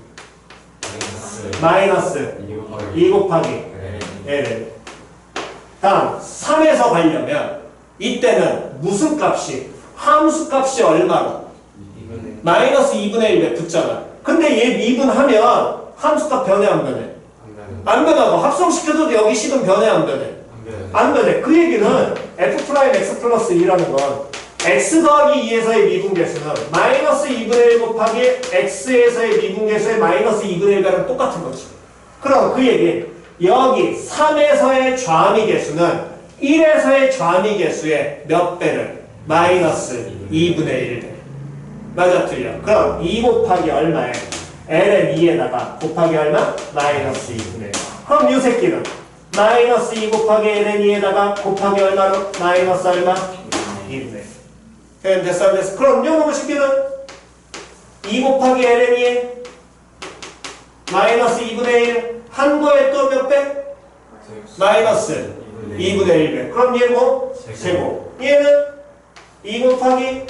마이너스 2 곱하기 ln. 다음 3에서 가려면 이때는 무슨 값이? 함수 값이 얼마로? 마이너스 2분의 1에 붙잖아. 근데 얘 미분하면 함수 값 변해 안 변해? 안 변하고 합성시켜도 여기 식은 변해 안 변해? 안 변해. 그 얘기는 f 프라임 x 플러스 2라는 건 x 더하기 2에서의 미분계수는 마이너스 2분의 1 곱하기 x에서의 미분계수의 마이너스 2분의 1과는 똑같은 거지. 그럼 그 얘기 여기 3에서의 좌미계수는 1에서의 좌미계수의 몇 배를? 마이너스 2분의 1배. 맞아 틀려? 그럼 2 곱하기 얼마에? ln 2에다가 곱하기 얼마? 마이너스 2분의 1. 그럼 이 새끼는 마이너스 2 곱하기 ln 2에다가 곱하기 얼마로? 마이너스 얼마? 2분의 1. 됐어 안 됐어? 그럼 요놈의 식기는 2 곱하기 ln 2에 마이너스 2분의 1 한 거에 또 몇 배? 마이너스 2분의 1배. 그럼 얘 뭐? 제곱. 얘는 2 곱하기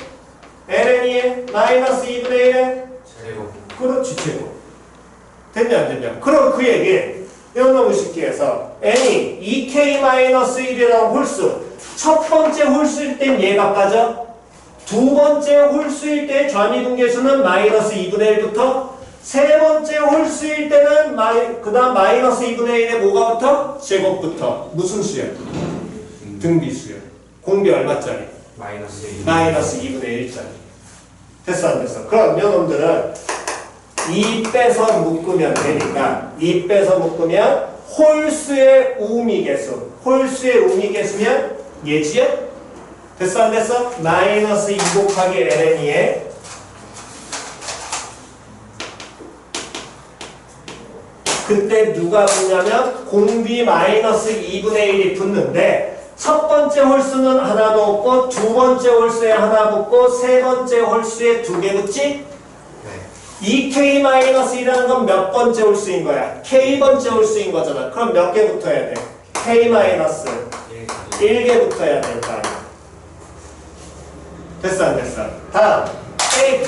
ln 2에 마이너스 2분의 1에 그렇지 제곱. 됐냐 안 됐냐? 그럼 그 얘기 요놈의 식기에서 n이 2k-1이라는 홀수 첫 번째 홀수일 땐 얘가 빠져. 두 번째 홀수일 때 좌미분계수는 마이너스 2분의 1부터 세 번째 홀수일 때는 그 다음 마이너스 2분의 1에 뭐가 붙어? 제곱부터. 무슨 수야? 등비수야. 공비 얼마짜리? 마이너스 2분의 1짜리. 됐어 안 됐어? 그럼 요놈들은 2 빼서 묶으면 되니까 2 빼서 묶으면 홀수의 우미계수. 홀수의 우미계수면 얘지요? 됐어 안 됐어? 마이너스 2 곱하기 ln에 그때 누가 붙냐면 공비 마이너스 2분의 1이 붙는데 첫 번째 홀수는 하나도 없고 두 번째 홀수에 하나 붙고 세 번째 홀수에 두 개 붙지? 이 k-1이라는 건 몇 번째 홀수인 거야? k번째 홀수인 거잖아. 그럼 몇 개 붙어야 돼? k-1개 붙어야 될 거 아니야. 됐어 안 됐어? 다음 k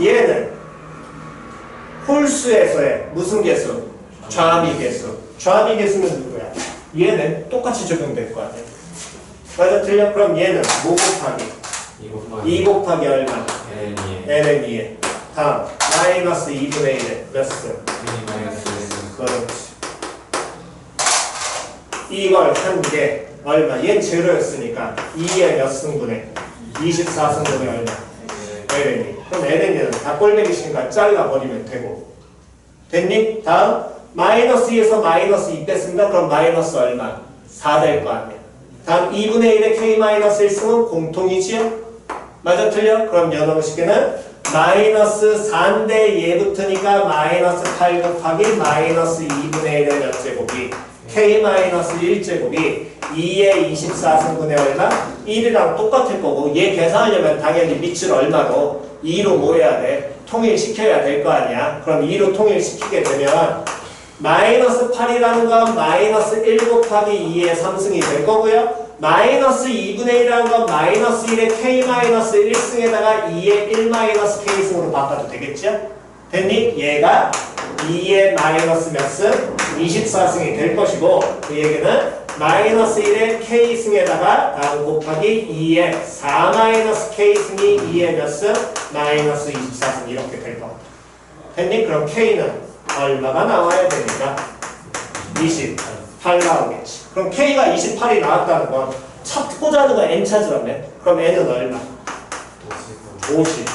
얘는 홀수에서의 무슨 개수? 좌미 개수. 좌미 개수는 누구야? 얘는 똑같이 적용될 거 아니야. 맞아 틀려? 그럼 얘는 뭐 곱하기? 2 곱하기 얼마? ln2에 다음 마이너스 2분의 1에 몇 승? 그렇지. 이걸 한 개 얼마? 얘는 제로였으니까 2에 몇 승분의? 24승분의 얼마? ln2. 그럼 ln은 다 꼴배기시니까 잘라버리면 되고 됐니? 다음 마이너스 2에서 마이너스 2 뺐습니다. 그럼 마이너스 얼마? 4 될 거 아니야. 다음 2분의 1의 k-1승은 공통이지요? 맞아 틀려? 그럼 연어무 쉽게는 마이너스 4인데 얘 붙으니까 마이너스 8 곱하기 마이너스 2분의 1의 몇 제곱이 k-1제곱이 2의 24승분의 얼마? 1이랑 똑같을 거고 얘 계산하려면 당연히 밑을 얼마로 2로 뭐 해야 돼? 통일시켜야 될 거 아니야. 그럼 2로 통일시키게 되면 마이너스 8이라는 건 마이너스 1 곱하기 2의 3승이 될 거고요. 마이너스 2분의 1이라는 건 마이너스 1의 k-1승에다가 2의 1-k승으로 바꿔도 되겠죠? 됐니? 얘가 2의 마이너스 몇 승? 24승이 될 것이고 그 얘기는 마이너스 1의 k승에다가 다음 곱하기 2의 4-k승이 2의 몇 승? 마이너스 24승 이렇게 될 겁니다. 됐니? 그럼 k는 얼마가 나와야 됩니까? 28 나오겠지. 그럼 k가 28이 나왔다는 건 찾고자 하는 건 n 찾으라며. 그럼 n은 얼마? 50.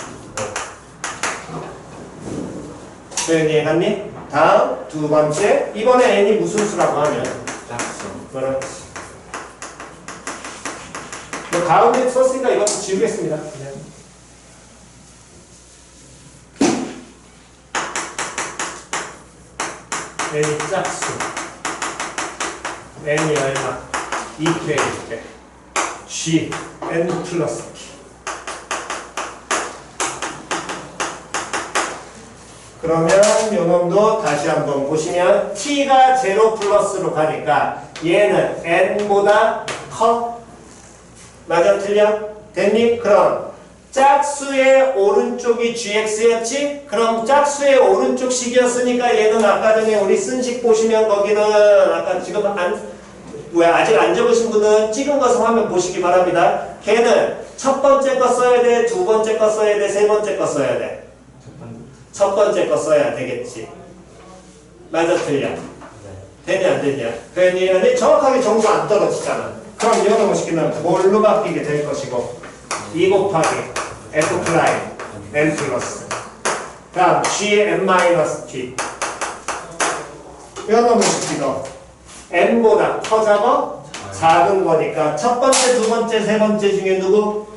표현이 갔니? 다음 두 번째. 이번에 n이 무슨 수라고 하면? 그렇지. 뭐 가운데 썼으니까 이것도 지우겠습니다. n이 짝수. n이 얼마? 2k일 때 g n 플러스 k. 그러면 요놈도 다시 한번 보시면 t가 0 플러스로 가니까 얘는 n보다 커? 맞아 틀려? 됐니? 그럼 짝수의 오른쪽이 gx였지? 그럼 짝수의 오른쪽 식이었으니까 얘는 아까 전에 우리 쓴 식 보시면 거기는 아까 지금 아직 안 적으신 분은 찍은 것을 화면 보시기 바랍니다. 걔는 첫 번째 거 써야 돼? 두 번째 거 써야 돼? 세 번째 거 써야 돼? 첫 번째 거 써야 되겠지. 맞아 틀려? 되냐 안 되냐? 괜히 정확하게 정도 안 떨어지잖아. 그럼 이거는 시키면 뭘로 바뀌게 될 것이고 2 곱하기 f 프라임 n 플러스 다음 g n 마이너스 t 이거는 시키고 n보다 커 작아? 작은 거니까 첫 번째, 두 번째, 세 번째 중에 누구?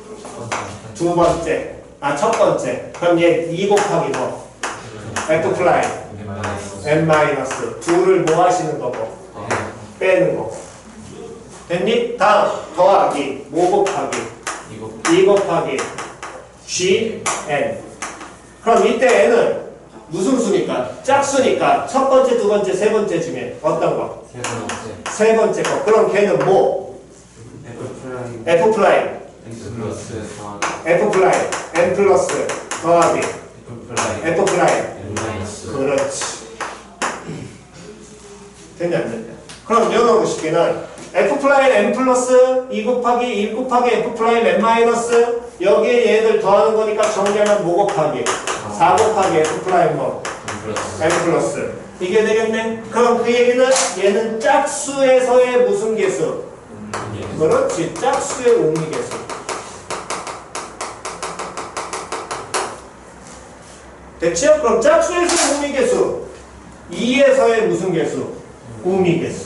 두 번째. 첫 번째. 그럼 얘 2 곱하기 뭐? f 프라임 n 마이너스 둘을 뭐 하시는 거고? 빼는 거고. 됐니? 다음 더하기 뭐 곱하기? 2 곱하기 g n. 그럼 이때 n은 무슨 수니까? 짝수니까 첫 번째, 두 번째, 세 번째 중에 어떤 거? 세 번째 거. 그럼 걔는 뭐? f 프라임 f 프라임 n 플러스 더하기 f 프라임 그렇지. 됐냐 안 됐냐? 그럼 연어로 쉽게는 f 프라임 n 플러스 2 곱하기 1 곱하기 f 프라임 n 마이너스 여기에 얘들 더하는 거니까 정리하면 뭐 곱하기 4 곱하기 f 프라임 뭐 n 플러스 이게 되겠네. 그럼 그 얘기는 얘는 짝수에서의 무슨 개수? 그렇지. 짝수의 옹리개수. 됐죠? 그럼 짝수에서 우미계수 2에서의 무슨 계수? 우미계수.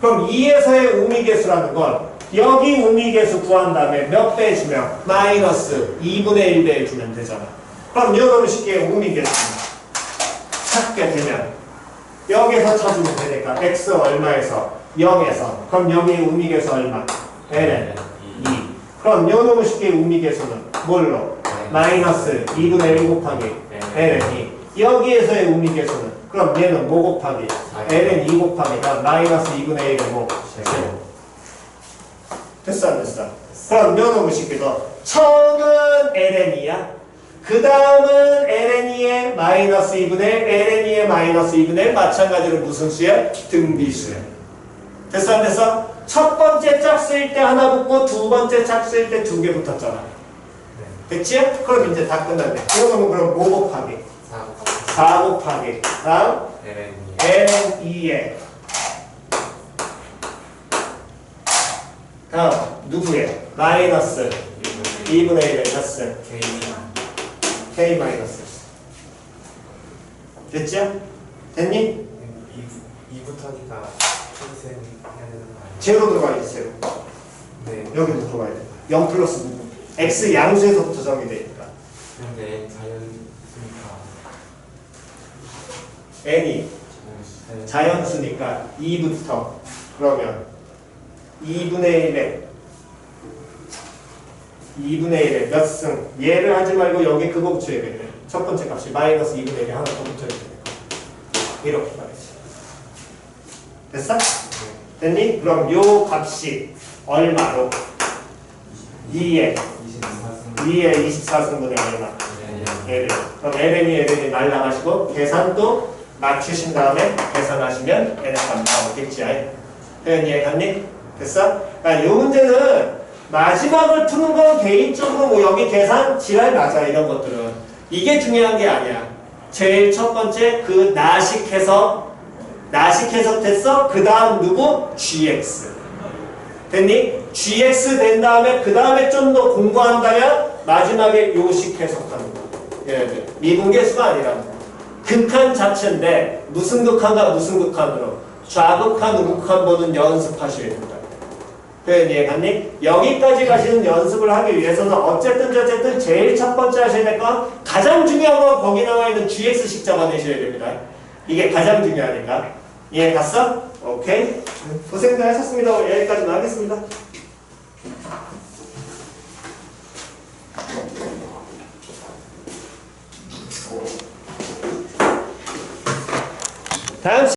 그럼 2에서의 우미계수라는 건 여기 우미계수 구한 다음에 몇 배 주면? 마이너스 2분의 1배 주면 되잖아. 그럼 이놈의 식기의 우미계수 찾게 되면 여기서 찾으면 되니까 x 얼마에서 0에서 그럼 여기 우미계수 얼마? ln 2. 그럼 이놈의 식기의 우미계수는 뭘로? 마이너스 2분의 1 곱하기 ln 2. 여기에서의 우미계수는 그럼 얘는 뭐 곱하기? ln 2 곱하기 마이너스 2분의 1은 뭐? 제곱. 됐어 안 됐어? 그럼 요놈의 식기도 처음은 ln2야. 그 다음은 ln2의 마이너스 2분의 ln2의 마이너스 2분의 마찬가지로 무슨 수야? 등비수야. 됐어 안 됐어? 첫 번째 짝수일 때 하나 붙고 두 번째 짝수일 때 두 개 붙었잖아. 됐지? 그럼 이제 다 끝났네. 이거는 그럼 뭐 곱하기? 4 곱하기 다음 ln2의 다음 누구의? 마이너스 2분의 1의 짝수 k 마이너스. 됐죠? 됐니? 2부터니까 펜셈 해야 되는 거 아니에요? 제로 들어가야지 제로. 네. 여기도 들어가야 돼. 0 플러스 부분. x 양수에서부터 정의되니까. 근데 자연수니까 n이 자연수니까 2부터 그러면 2분의 1에 몇 승? 얘를 하지 말고 여기 그거 붙여야겠네. 첫 번째 값이 마이너스 2분의 1에 하나 더 붙여야 되니까. 이렇게 말이지. 됐어? 됐니? 그럼 요 값이 얼마로? 2에 24승분의 얼마? ln. 그럼 ln이 날라가시고 계산도 맞추신 다음에 계산하시면 n의 값 나오겠지. 표현 이해갔니? 됐어? 그러니까 이 문제는 마지막을 푸는 건 개인적으로 뭐 여기 계산 지랄 맞아 이런 것들은 이게 중요한 게 아니야. 제일 첫 번째 그 나식해서 됐어? 그 다음 누구? gx 됐니? gx 된 다음에 그 다음에 좀 더 공부한다면 마지막에 요식 해석하는 거. 얘네들 미분계수가 아니라 극한 자체인데 무슨 극한과 무슨 극한으로 좌극한 우극한 보는 연습하셔야 된다. 표현 이해갔니? 여기까지 가시는 연습을 하기 위해서는 어쨌든 제일 첫 번째 하셔야 될 건 가장 중요한 건 거기 나와 있는 gx식 잡아내셔야 됩니다. 이게 가장 중요하니까. 이해 갔어? 오케이. 고생들 하셨습니다. 여기까지만 하겠습니다. 다음